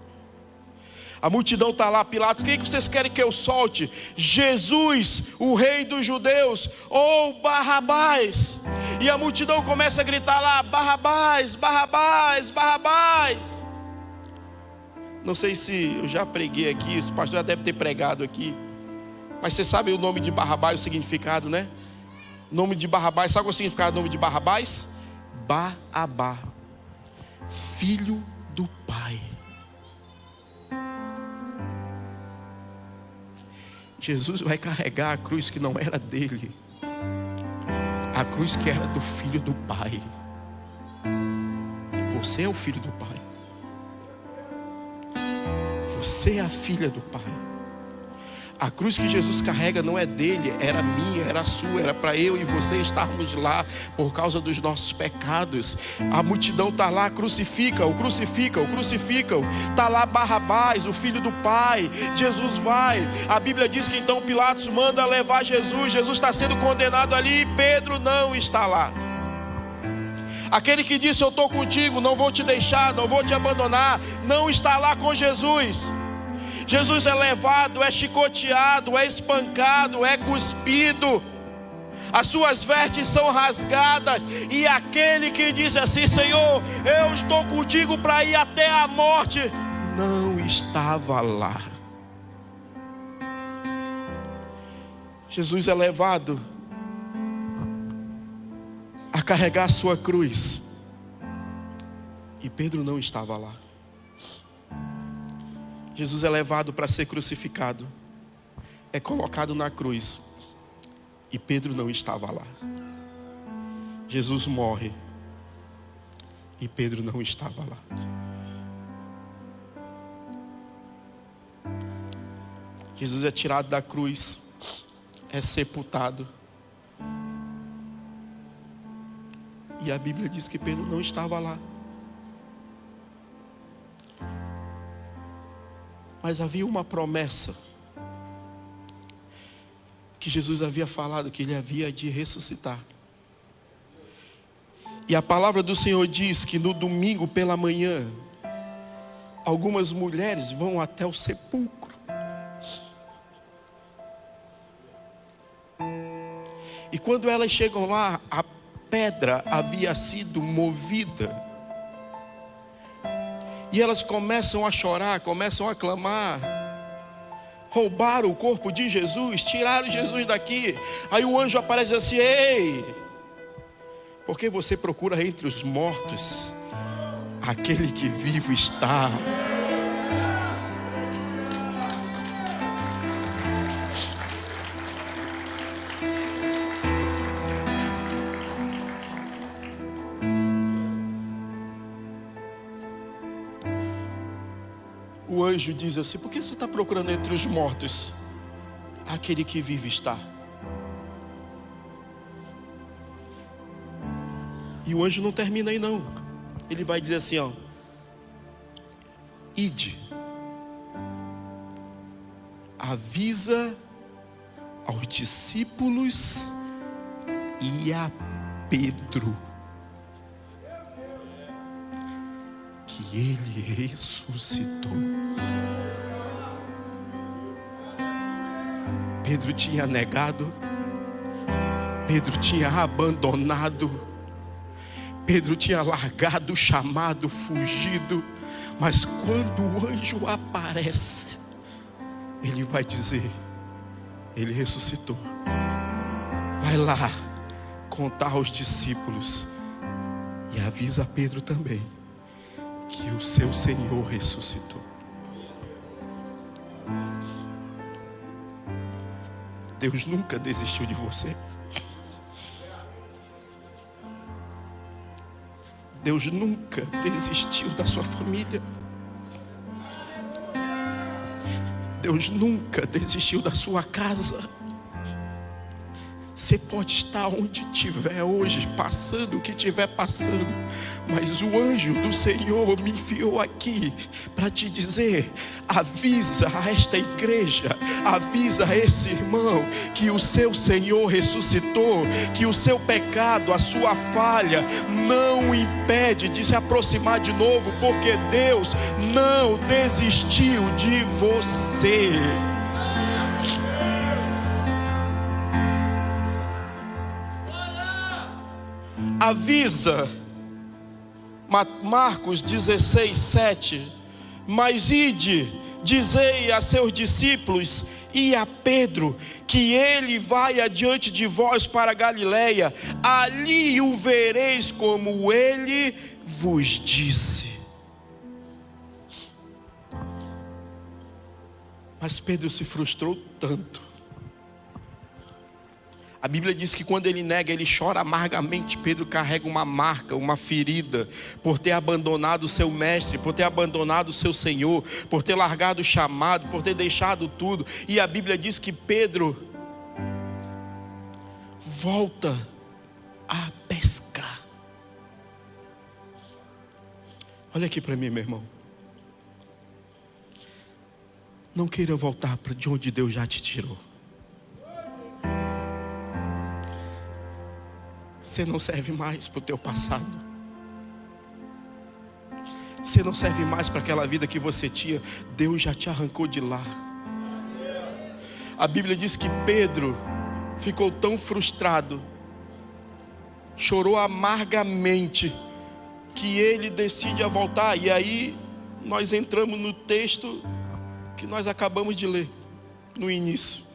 A multidão está lá, Pilatos, quem que vocês querem que eu solte? Jesus, o rei dos judeus, ou Barrabás? E a multidão começa a gritar lá, Barrabás, Barrabás, Barrabás. Não sei se eu já preguei aqui, o pastor já deve ter pregado aqui, mas você sabe o nome de Barrabás, o significado, né? O nome de Barrabás, sabe qual é o significado do nome de Barrabás? Barabá, filho do pai. Jesus vai carregar a cruz que não era dele, a cruz que era do filho do pai. Você é o filho do pai, você é a filha do pai. A cruz que Jesus carrega não é dele, era minha, era sua, era para eu e você estarmos lá por causa dos nossos pecados. A multidão está lá, crucifica-o, crucifica-o, crucifica-o. Está lá Barrabás, o filho do pai. Jesus vai. A Bíblia diz que então Pilatos manda levar Jesus. Jesus está sendo condenado ali e Pedro não está lá. Aquele que disse, eu estou contigo, não vou te deixar, não vou te abandonar, não está lá com Jesus. Jesus é levado, é chicoteado, é espancado, é cuspido, as suas vestes são rasgadas, e aquele que diz assim, Senhor, eu estou contigo para ir até a morte, não estava lá. Jesus é levado a carregar a sua cruz, e Pedro não estava lá. Jesus é levado para ser crucificado, é colocado na cruz, e Pedro não estava lá. Jesus morre, e Pedro não estava lá. Jesus é tirado da cruz, é sepultado, e a Bíblia diz que Pedro não estava lá. Mas havia uma promessa que Jesus havia falado, que ele havia de ressuscitar. E a palavra do Senhor diz que no domingo pela manhã, algumas mulheres vão até o sepulcro. E quando elas chegam lá, a pedra havia sido movida. E elas começam a chorar, começam a clamar. Roubaram o corpo de Jesus, tiraram Jesus daqui. Aí o anjo aparece assim, ei, por que você procura entre os mortos aquele que vivo está? O anjo diz assim, por que você está procurando entre os mortos aquele que vive está? E o anjo não termina aí não. Ele vai dizer assim, ó, ide, avisa aos discípulos e a Pedro que ele ressuscitou. Pedro tinha negado, Pedro tinha abandonado, Pedro tinha largado o chamado, fugido. Mas quando o anjo aparece, ele vai dizer, ele ressuscitou. Vai lá contar aos discípulos e avisa a Pedro também que o seu Senhor ressuscitou. Deus nunca desistiu de você. Deus nunca desistiu da sua família. Deus nunca desistiu da sua casa. Você pode estar onde estiver hoje, passando o que estiver passando, mas o anjo do Senhor me enviou aqui para te dizer: avisa a esta igreja, avisa a esse irmão que o seu Senhor ressuscitou, que o seu pecado, a sua falha não o impede de se aproximar de novo, porque Deus não desistiu de você. Avisa, Marcos 16, 7. Mas ide, dizei a seus discípulos e a Pedro, que ele vai adiante de vós para Galiléia, ali o vereis como ele vos disse. Mas Pedro se frustrou tanto. A Bíblia diz que quando ele nega, ele chora amargamente. Pedro carrega uma marca, uma ferida, por ter abandonado o seu mestre, por ter abandonado o seu Senhor, por ter largado o chamado, por ter deixado tudo. E a Bíblia diz que Pedro volta a pescar. Olha aqui para mim, meu irmão. Não queira voltar para de onde Deus já te tirou. Você não serve mais para o teu passado. Você não serve mais para aquela vida que você tinha. Deus já te arrancou de lá. A Bíblia diz que Pedro ficou tão frustrado, chorou amargamente, que ele decide a voltar. E aí nós entramos no texto que nós acabamos de ler no início.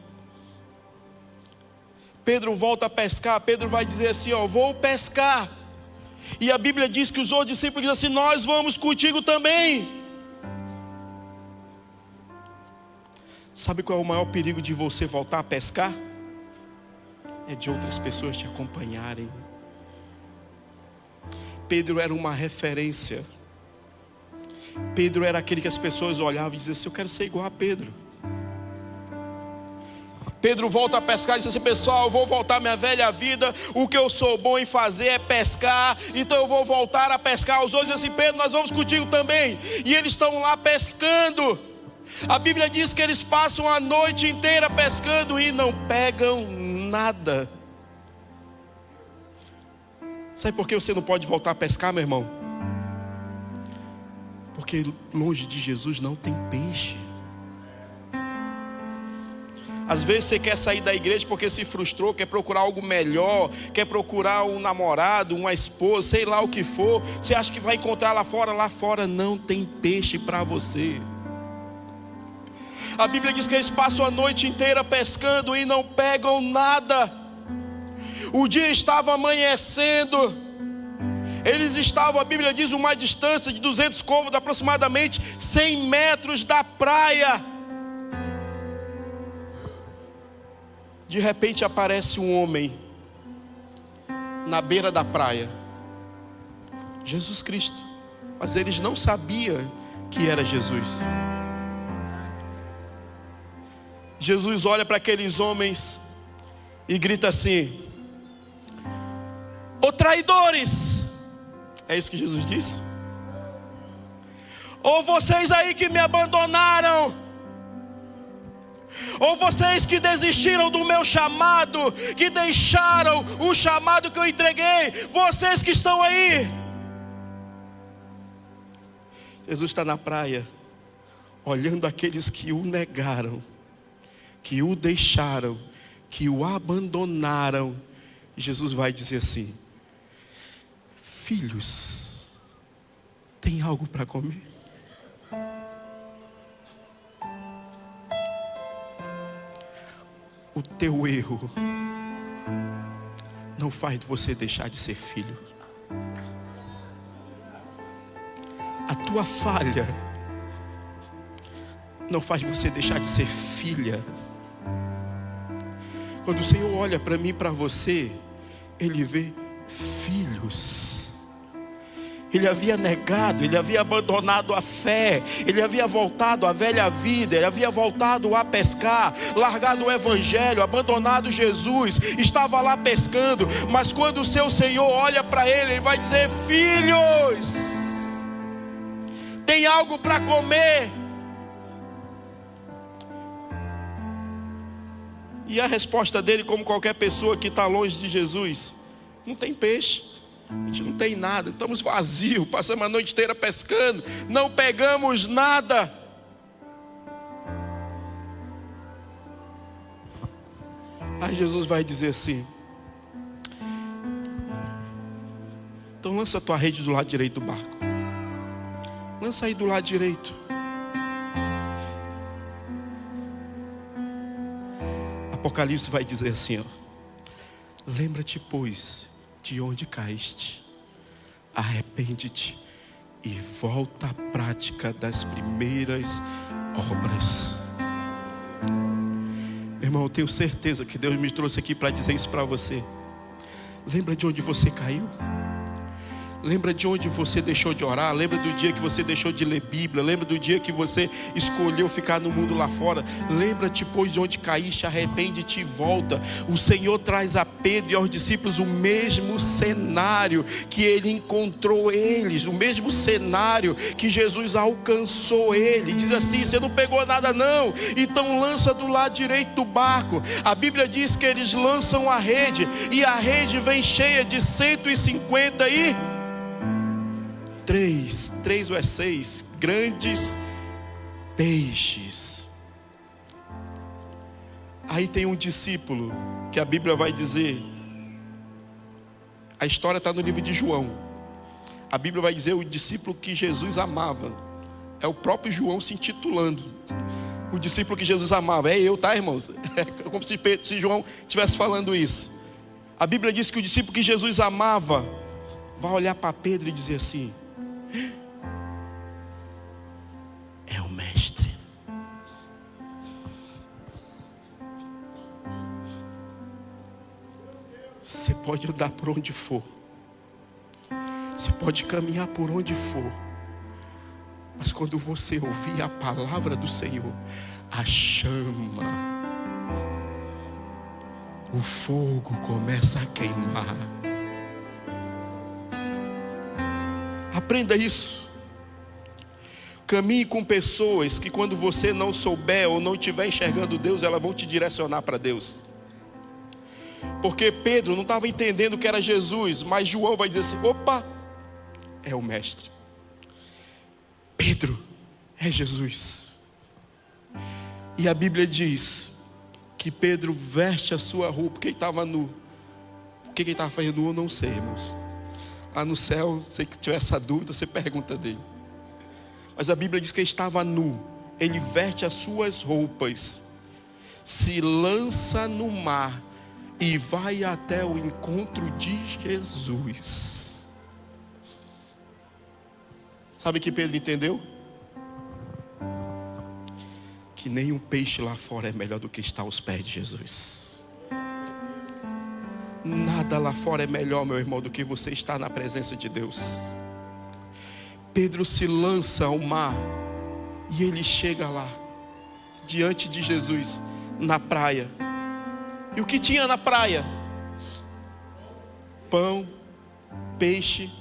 Pedro volta a pescar. Pedro vai dizer assim: vou pescar. E a Bíblia diz que os outros discípulos dizem assim: nós vamos contigo também. Sabe qual é o maior perigo de você voltar a pescar? É de outras pessoas te acompanharem. Pedro era uma referência. Pedro era aquele que as pessoas olhavam e diziam assim: eu quero ser igual a Pedro. Pedro volta a pescar e diz assim: pessoal, eu vou voltar à minha velha vida. O que eu sou bom em fazer é pescar, então eu vou voltar a pescar. Os outros dizem assim: Pedro, nós vamos contigo também. E eles estão lá pescando. A Bíblia diz que eles passam a noite inteira pescando e não pegam nada. Sabe por que você não pode voltar a pescar, meu irmão? Porque longe de Jesus não tem peixe. Às vezes você quer sair da igreja porque se frustrou, quer procurar algo melhor, quer procurar um namorado, uma esposa, sei lá o que for. Você acha que vai encontrar lá fora não tem peixe para você. A Bíblia diz que eles passam a noite inteira pescando e não pegam nada. O dia estava amanhecendo. Eles estavam, a Bíblia diz, uma distância de 200 côvados, aproximadamente 100 metros da praia. De repente aparece um homem na beira da praia, Jesus Cristo. Mas eles não sabiam que era Jesus. Jesus olha para aqueles homens e grita assim: ô traidores! É isso que Jesus disse? Ou vocês aí que me abandonaram, ou vocês que desistiram do meu chamado, que deixaram o chamado que eu entreguei, vocês que estão aí. Jesus está na praia, olhando aqueles que o negaram, que o deixaram, que o abandonaram. E Jesus vai dizer assim: filhos, tem algo para comer? O teu erro não faz você deixar de ser filho. A tua falha não faz você deixar de ser filha. Quando o Senhor olha para mim e para você, Ele vê filhos. Ele havia negado, ele havia abandonado a fé, ele havia voltado à velha vida, ele havia voltado a pescar, largado o evangelho, abandonado Jesus, estava lá pescando. Mas quando o seu Senhor olha para ele, ele vai dizer: filhos, tem algo para comer? E a resposta dele, como qualquer pessoa que está longe de Jesus: não tem peixe, a gente não tem nada, estamos vazios, passamos a noite inteira pescando, não pegamos nada. Aí Jesus vai dizer assim: então lança a tua rede do lado direito do barco. Lança aí do lado direito. Apocalipse vai dizer assim, ó: lembra-te, pois, de onde caíste, arrepende-te e volta à prática das primeiras obras. Meu irmão, eu tenho certeza que Deus me trouxe aqui para dizer isso para você. Lembra de onde você caiu? Lembra de onde você deixou de orar? Lembra do dia que você deixou de ler Bíblia? Lembra do dia que você escolheu ficar no mundo lá fora? Lembra-te, pois, de onde caíste, arrepende-te e volta. O Senhor traz a Pedro e aos discípulos o mesmo cenário que ele encontrou eles, o mesmo cenário que Jesus alcançou ele. Diz assim: você não pegou nada não? Então lança do lado direito do barco. A Bíblia diz que eles lançam a rede, e a rede vem cheia de 153 ou 6 grandes peixes. Aí tem um discípulo que a Bíblia vai dizer, a história está no livro de João. A Bíblia vai dizer o discípulo que Jesus amava. É o próprio João se intitulando o discípulo que Jesus amava. É eu, tá, irmãos? É como se João estivesse falando isso. A Bíblia diz que o discípulo que Jesus amava vai olhar para Pedro e dizer assim: é o mestre. Você pode andar por onde for, você pode caminhar por onde for, mas quando você ouvir a palavra do Senhor, a chama, o fogo começa a queimar. Aprenda isso. Caminhe com pessoas que, quando você não souber ou não estiver enxergando Deus, elas vão te direcionar para Deus. Porque Pedro não estava entendendo que era Jesus, mas João vai dizer assim: opa, é o mestre. Pedro é Jesus. E a Bíblia diz que Pedro veste a sua roupa porque ele estava nu. O que ele estava fazendo nu, eu não sei, irmãos. Lá no céu, se tiver essa dúvida, você pergunta dele. Mas a Bíblia diz que ele estava nu. Ele veste as suas roupas, se lança no mar e vai até o encontro de Jesus. Sabe o que Pedro entendeu? Que nenhum peixe lá fora é melhor do que estar aos pés de Jesus. Nada lá fora é melhor, meu irmão, do que você estar na presença de Deus. Pedro se lança ao mar e ele chega lá, diante de Jesus, na praia. E o que tinha na praia? Pão, peixe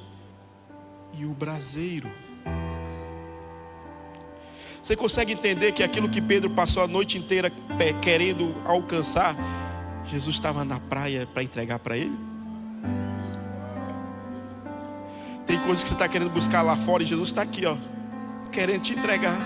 e o braseiro. Você consegue entender que aquilo que Pedro passou a noite inteira querendo alcançar, Jesus estava na praia para entregar para ele? Tem coisas que você está querendo buscar lá fora e Jesus está aqui, ó, querendo te entregar.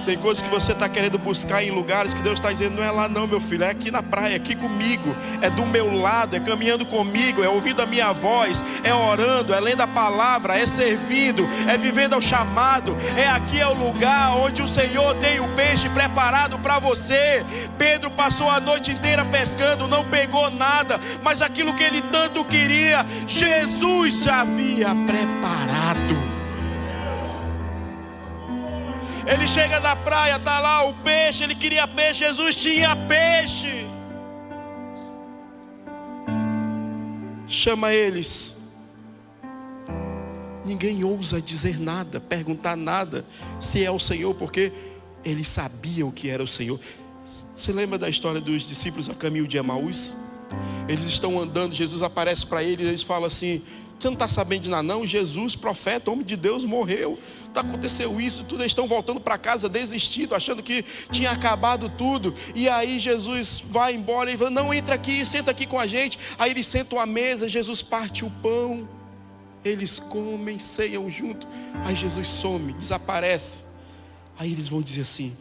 Tem coisas que você está querendo buscar em lugares que Deus está dizendo: não é lá não, meu filho, é aqui na praia, é aqui comigo, é do meu lado, é caminhando comigo, é ouvindo a minha voz, é orando, é lendo a palavra, é servindo, é vivendo ao chamado. É aqui, é o lugar onde o Senhor tem o peixe preparado para você. Pedro passou a noite inteira pescando, não pegou nada, mas aquilo que ele tanto queria, Jesus já havia preparado. Ele chega na praia, está lá o peixe, ele queria peixe, Jesus tinha peixe. Chama eles. Ninguém ousa dizer nada, perguntar nada se é o Senhor, porque eles sabiam que era o Senhor. Você lembra da história dos discípulos a caminho de Emaús? Eles estão andando, Jesus aparece para eles e eles falam assim: você não está sabendo de nada não? Jesus, profeta, homem de Deus, morreu. Aconteceu isso, tudo. Eles estão voltando para casa desistido, achando que tinha acabado tudo. E aí Jesus vai embora e fala: não, entra aqui, senta aqui com a gente. Aí eles sentam à mesa, Jesus parte o pão, eles comem, ceiam junto. Aí Jesus some, desaparece. Aí eles vão dizer assim: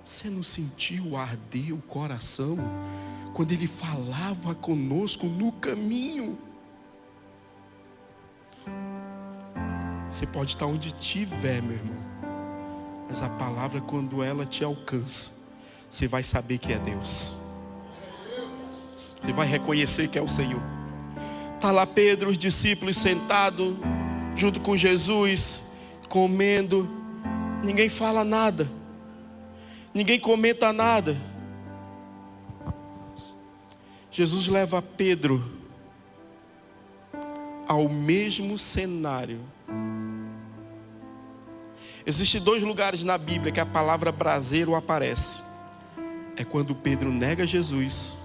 você não sentiu arder o coração quando ele falava conosco no caminho? Você pode estar onde estiver, meu irmão, mas a palavra, quando ela te alcança, você vai saber que é Deus. Você vai reconhecer que é o Senhor. Está lá Pedro, os discípulos sentados junto com Jesus, comendo. Ninguém fala nada, ninguém comenta nada. Jesus leva Pedro ao mesmo cenário. Existem 2 lugares na Bíblia que a palavra braseiro aparece. É quando Pedro nega Jesus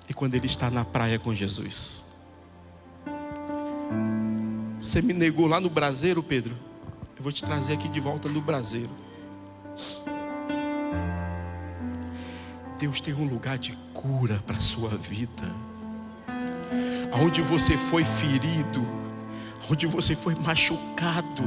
e quando ele está na praia com Jesus. Você me negou lá no braseiro, Pedro? Eu vou te trazer aqui de volta no braseiro. Deus tem um lugar de cura para a sua vida. Aonde você foi ferido, onde você foi machucado,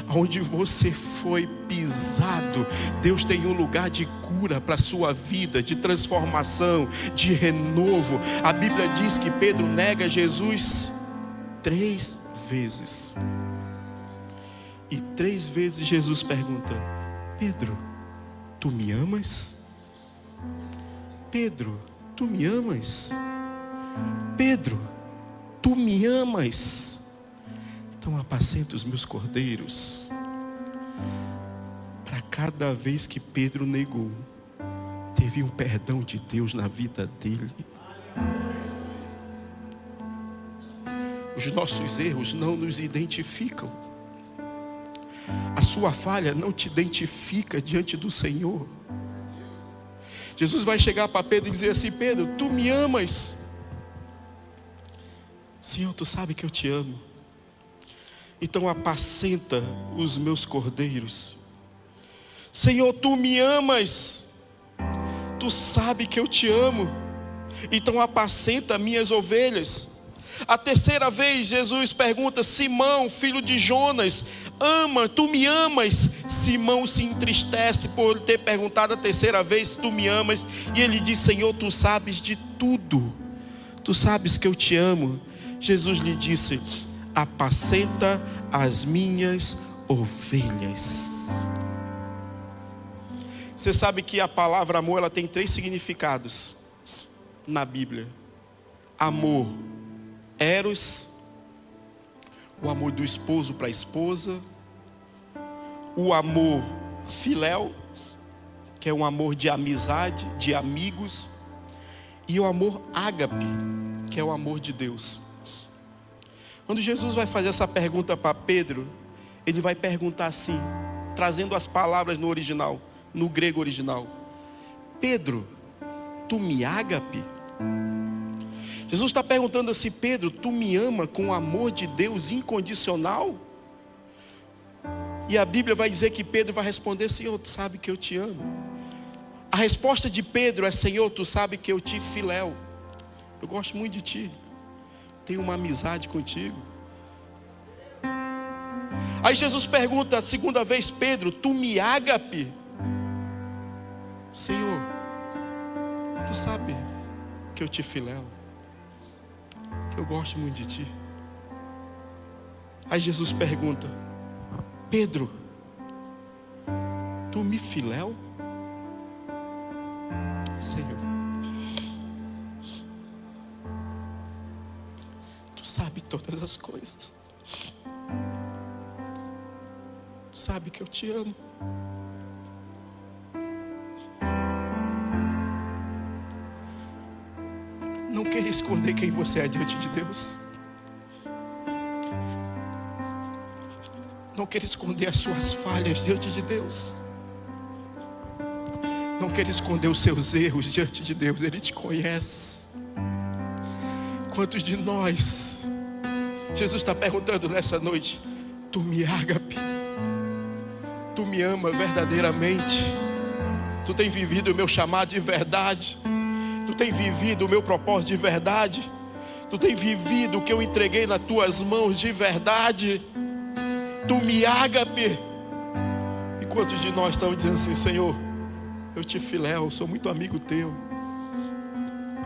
onde você foi pisado, Deus tem um lugar de cura para a sua vida, de transformação, de renovo. A Bíblia diz que Pedro nega Jesus 3 vezes. E 3 vezes Jesus pergunta: Pedro, tu me amas? Pedro, tu me amas? Pedro, tu me amas? Então apacenta os meus cordeiros. Para cada vez que Pedro negou, teve um perdão de Deus na vida dele. Os nossos erros não nos identificam. A sua falha não te identifica diante do Senhor. Jesus vai chegar para Pedro e dizer assim: Pedro, tu me amas? Senhor, tu sabe que eu te amo. Então apacenta os meus cordeiros. Senhor, tu me amas? Tu sabe que eu te amo. Então apacenta minhas ovelhas. A 3ª vez Jesus pergunta: Simão, filho de Jonas, tu me amas? Simão se entristece por ter perguntado a 3ª vez: tu me amas? E ele diz: Senhor, tu sabes de tudo, tu sabes que eu te amo. Jesus lhe disse: apacenta as minhas ovelhas. Você sabe que a palavra amor, ela tem 3 significados na Bíblia. Amor eros, o amor do esposo para a esposa. O amor filéu, que é um amor de amizade, de amigos. E o amor ágape, que é o amor de Deus. Quando Jesus vai fazer essa pergunta para Pedro, ele vai perguntar assim, trazendo as palavras no original, no grego original: Pedro, tu me ágape? Jesus está perguntando assim: Pedro, tu me ama com o amor de Deus incondicional? E a Bíblia vai dizer que Pedro vai responder: Senhor, tu sabe que eu te amo. A resposta de Pedro é: Senhor, tu sabe que eu te filéu. Eu gosto muito de ti, tenho uma amizade contigo. Aí Jesus pergunta a 2ª vez: Pedro, tu me ágape? Senhor, tu sabe que eu te filéu, que eu gosto muito de ti. Aí Jesus pergunta: Pedro, tu me filéu? Senhor, tu sabe todas as coisas, tu sabe que eu te amo. Não queira esconder quem você é diante de Deus. Não queira esconder as suas falhas diante de Deus. Não queira esconder os seus erros diante de Deus. Ele te conhece. Quantos de nós, Jesus está perguntando nessa noite: tu me ágape? Tu me ama verdadeiramente? Tu tem vivido o meu chamado de verdade? Tu tem vivido o meu propósito de verdade? Tu tem vivido o que eu entreguei nas tuas mãos de verdade? Tu me ágape? E quantos de nós estão dizendo assim: Senhor, eu te filéu, sou muito amigo teu.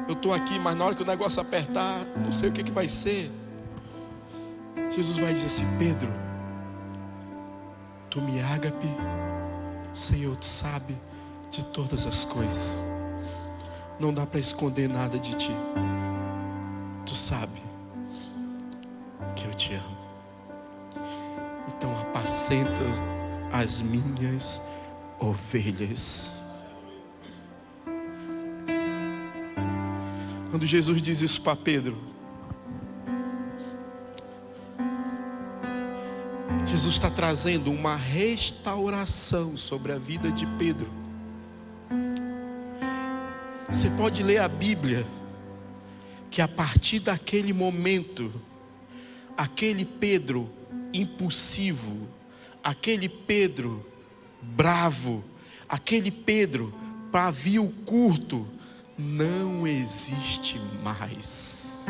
Eu estou aqui, mas na hora que o negócio apertar, não sei o que vai ser. Jesus vai dizer assim: Pedro, tu me ágape? Senhor, tu sabe de todas as coisas. Não dá para esconder nada de ti. Tu sabe que eu te amo. Então apacenta as minhas ovelhas. Quando Jesus diz isso para Pedro, Jesus está trazendo uma restauração sobre a vida de Pedro. Você pode ler a Bíblia, que a partir daquele momento, aquele Pedro impulsivo, aquele Pedro bravo, aquele Pedro pavio curto, não existe mais.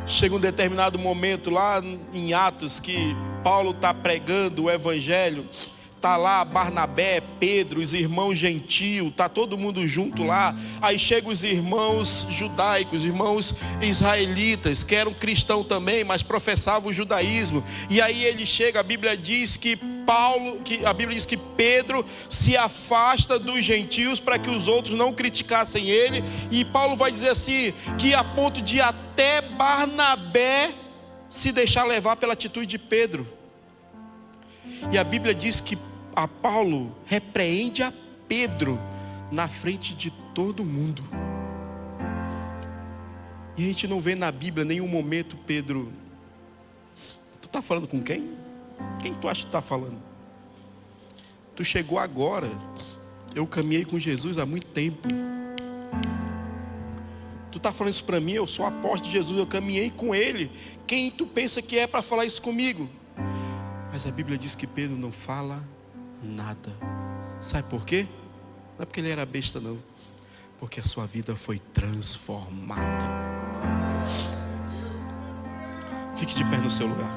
Chega um determinado momento lá em Atos que Paulo está pregando o Evangelho. Está lá Barnabé, Pedro, os irmãos gentios, está todo mundo junto lá. Aí chegam os irmãos judaicos, irmãos israelitas, que eram cristãos também, mas professavam o judaísmo. E aí ele chega, a Bíblia diz que Pedro se afasta dos gentios para que os outros não criticassem ele. E Paulo vai dizer assim, que a ponto de até Barnabé se deixar levar pela atitude de Pedro. E a Bíblia diz que a Paulo repreende a Pedro na frente de todo mundo. E a gente não vê na Bíblia nenhum momento Pedro: tu está falando com quem? Quem tu acha que tu está falando? Tu chegou agora. Eu caminhei com Jesus há muito tempo. Tu está falando isso para mim? Eu sou apóstolo de Jesus, eu caminhei com ele. Quem tu pensa que é para falar isso comigo? Mas a Bíblia diz que Pedro não fala nada. Sabe por quê? Não é porque ele era besta, não. Porque a sua vida foi transformada. Fique de pé no seu lugar.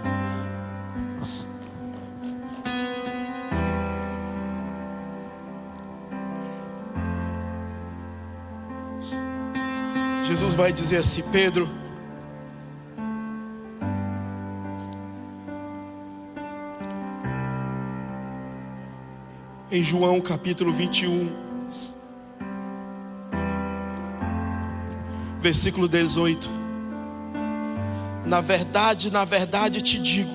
Jesus vai dizer assim: Pedro, em João capítulo 21, versículo 18: na verdade te digo,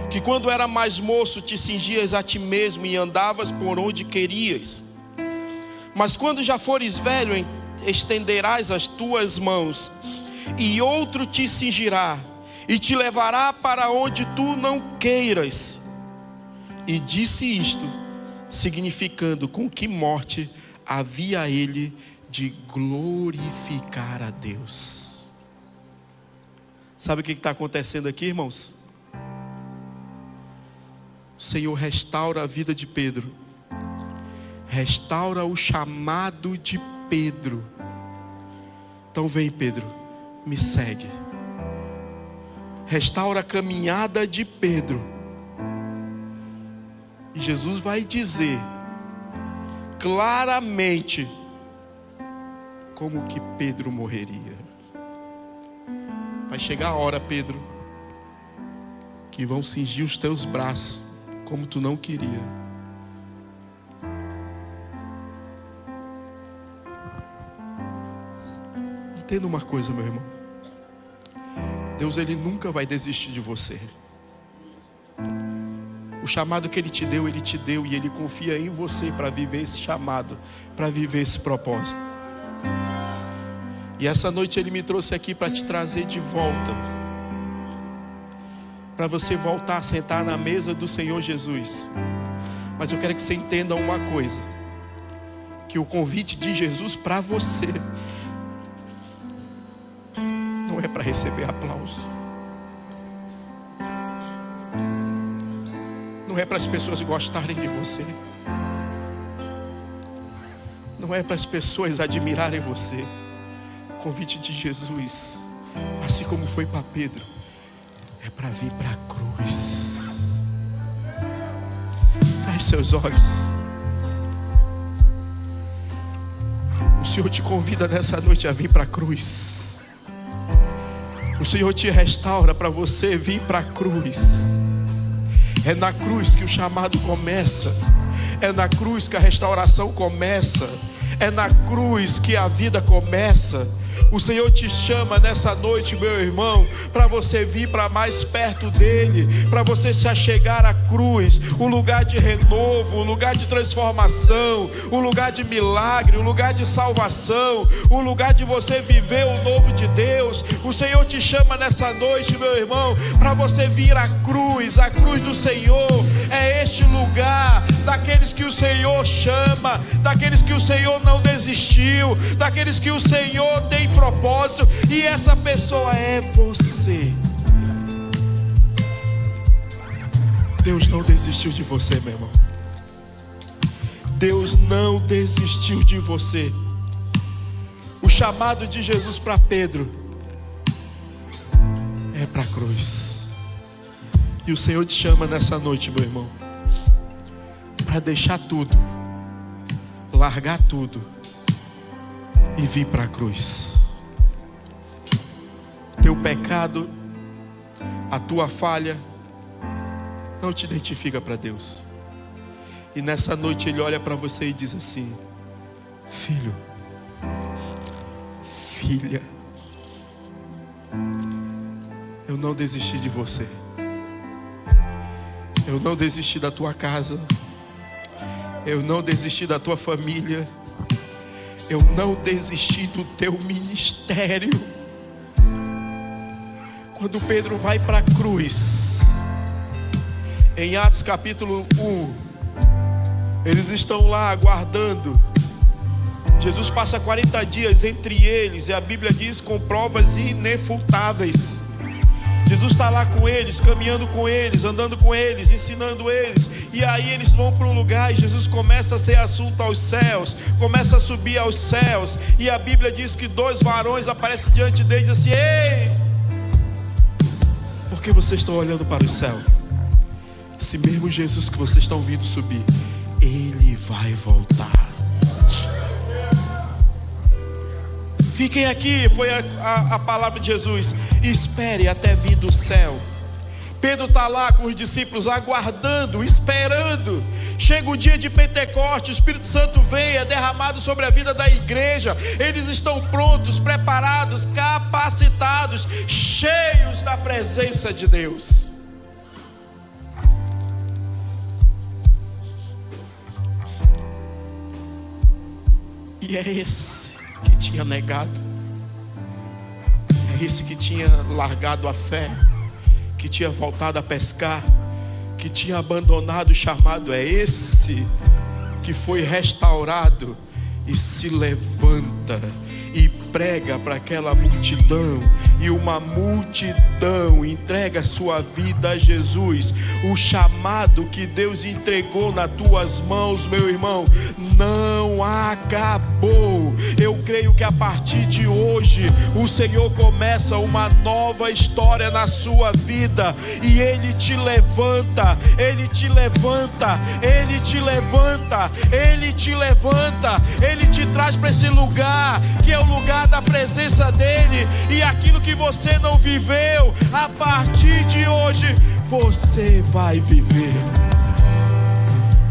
que quando era mais moço te cingias a ti mesmo e andavas por onde querias. Mas quando já fores velho, estenderás as tuas mãos, e outro te cingirá, e te levará para onde tu não queiras. E disse isto, significando com que morte havia ele de glorificar a Deus. Sabe o que está acontecendo aqui, irmãos? O Senhor restaura a vida de Pedro, restaura o chamado de Pedro. Então vem, Pedro, me segue. Restaura a caminhada de Pedro. E Jesus vai dizer claramente como que Pedro morreria. Vai chegar a hora, Pedro, que vão cingir os teus braços como tu não queria. Entenda uma coisa, meu irmão. Deus, Ele nunca vai desistir de você. O chamado que Ele te deu e Ele confia em você para viver esse chamado, para viver esse propósito. E essa noite Ele me trouxe aqui para te trazer de volta para você voltar a sentar na mesa do Senhor Jesus. Mas eu quero que você entenda uma coisa, que o convite de Jesus para você não é para receber aplauso, não é para as pessoas gostarem de você, não é para as pessoas admirarem você. O convite de Jesus, assim como foi para Pedro, é para vir para a cruz. Feche seus olhos. O Senhor te convida nessa noite a vir para a cruz. O Senhor te restaura para você vir para a cruz. É na cruz que o chamado começa. É na cruz que a restauração começa. É na cruz que a vida começa. O Senhor te chama nessa noite, meu irmão, para você vir para mais perto dele, para você se achegar à cruz, o lugar de renovo, o lugar de transformação, o lugar de milagre, o lugar de salvação, o lugar de você viver o novo de Deus. O Senhor te chama nessa noite, meu irmão, para você vir à cruz. A cruz do Senhor é este lugar daqueles que o Senhor chama, daqueles que o Senhor não desistiu, daqueles que o Senhor tem propósito, e essa pessoa é você. Deus não desistiu de você, meu irmão. Deus não desistiu de você. O chamado de Jesus para Pedro é para a cruz. E o Senhor te chama nessa noite, meu irmão, para deixar tudo, largar tudo e vir para a cruz. Teu pecado, a tua falha não te identifica para Deus. E nessa noite Ele olha para você e diz assim: filho, filha, eu não desisti de você. Eu não desisti da tua casa. Eu não desisti da tua família. Eu não desisti do teu ministério. Quando Pedro vai para a cruz, em Atos capítulo 1, eles estão lá aguardando. Jesus passa 40 dias entre eles, e a Bíblia diz com provas inefutáveis. Jesus está lá com eles, caminhando com eles, andando com eles, ensinando eles. E aí eles vão para um lugar e Jesus começa a ser assunto aos céus, começa a subir aos céus. E a Bíblia diz que 2 varões aparecem diante deles assim: ei, por que vocês estão olhando para o céu? Esse mesmo Jesus que vocês estão vendo subir, Ele vai voltar. Fiquem aqui, foi a palavra de Jesus. Espere até vir do céu. Pedro está lá com os discípulos aguardando, esperando. Chega o dia de Pentecostes, o Espírito Santo vem, é derramado sobre a vida da igreja. Eles estão prontos, preparados, capacitados, cheios da presença de Deus. E é esse que tinha negado, é esse que tinha largado a fé, que tinha voltado a pescar, que tinha abandonado o chamado, é esse que foi restaurado e se levanta e prega para aquela multidão, e uma multidão entrega a sua vida a Jesus. O chamado que Deus entregou nas tuas mãos, meu irmão, não acabou. Eu creio que a partir de hoje o Senhor começa uma nova história na sua vida, e Ele te levanta, Ele te levanta, Ele te levanta, Ele te levanta, Ele te traz para esse lugar que é o lugar da presença dEle. E aquilo que você não viveu, a partir de hoje você vai viver.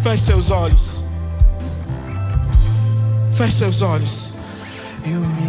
Feche seus olhos. Feche seus olhos.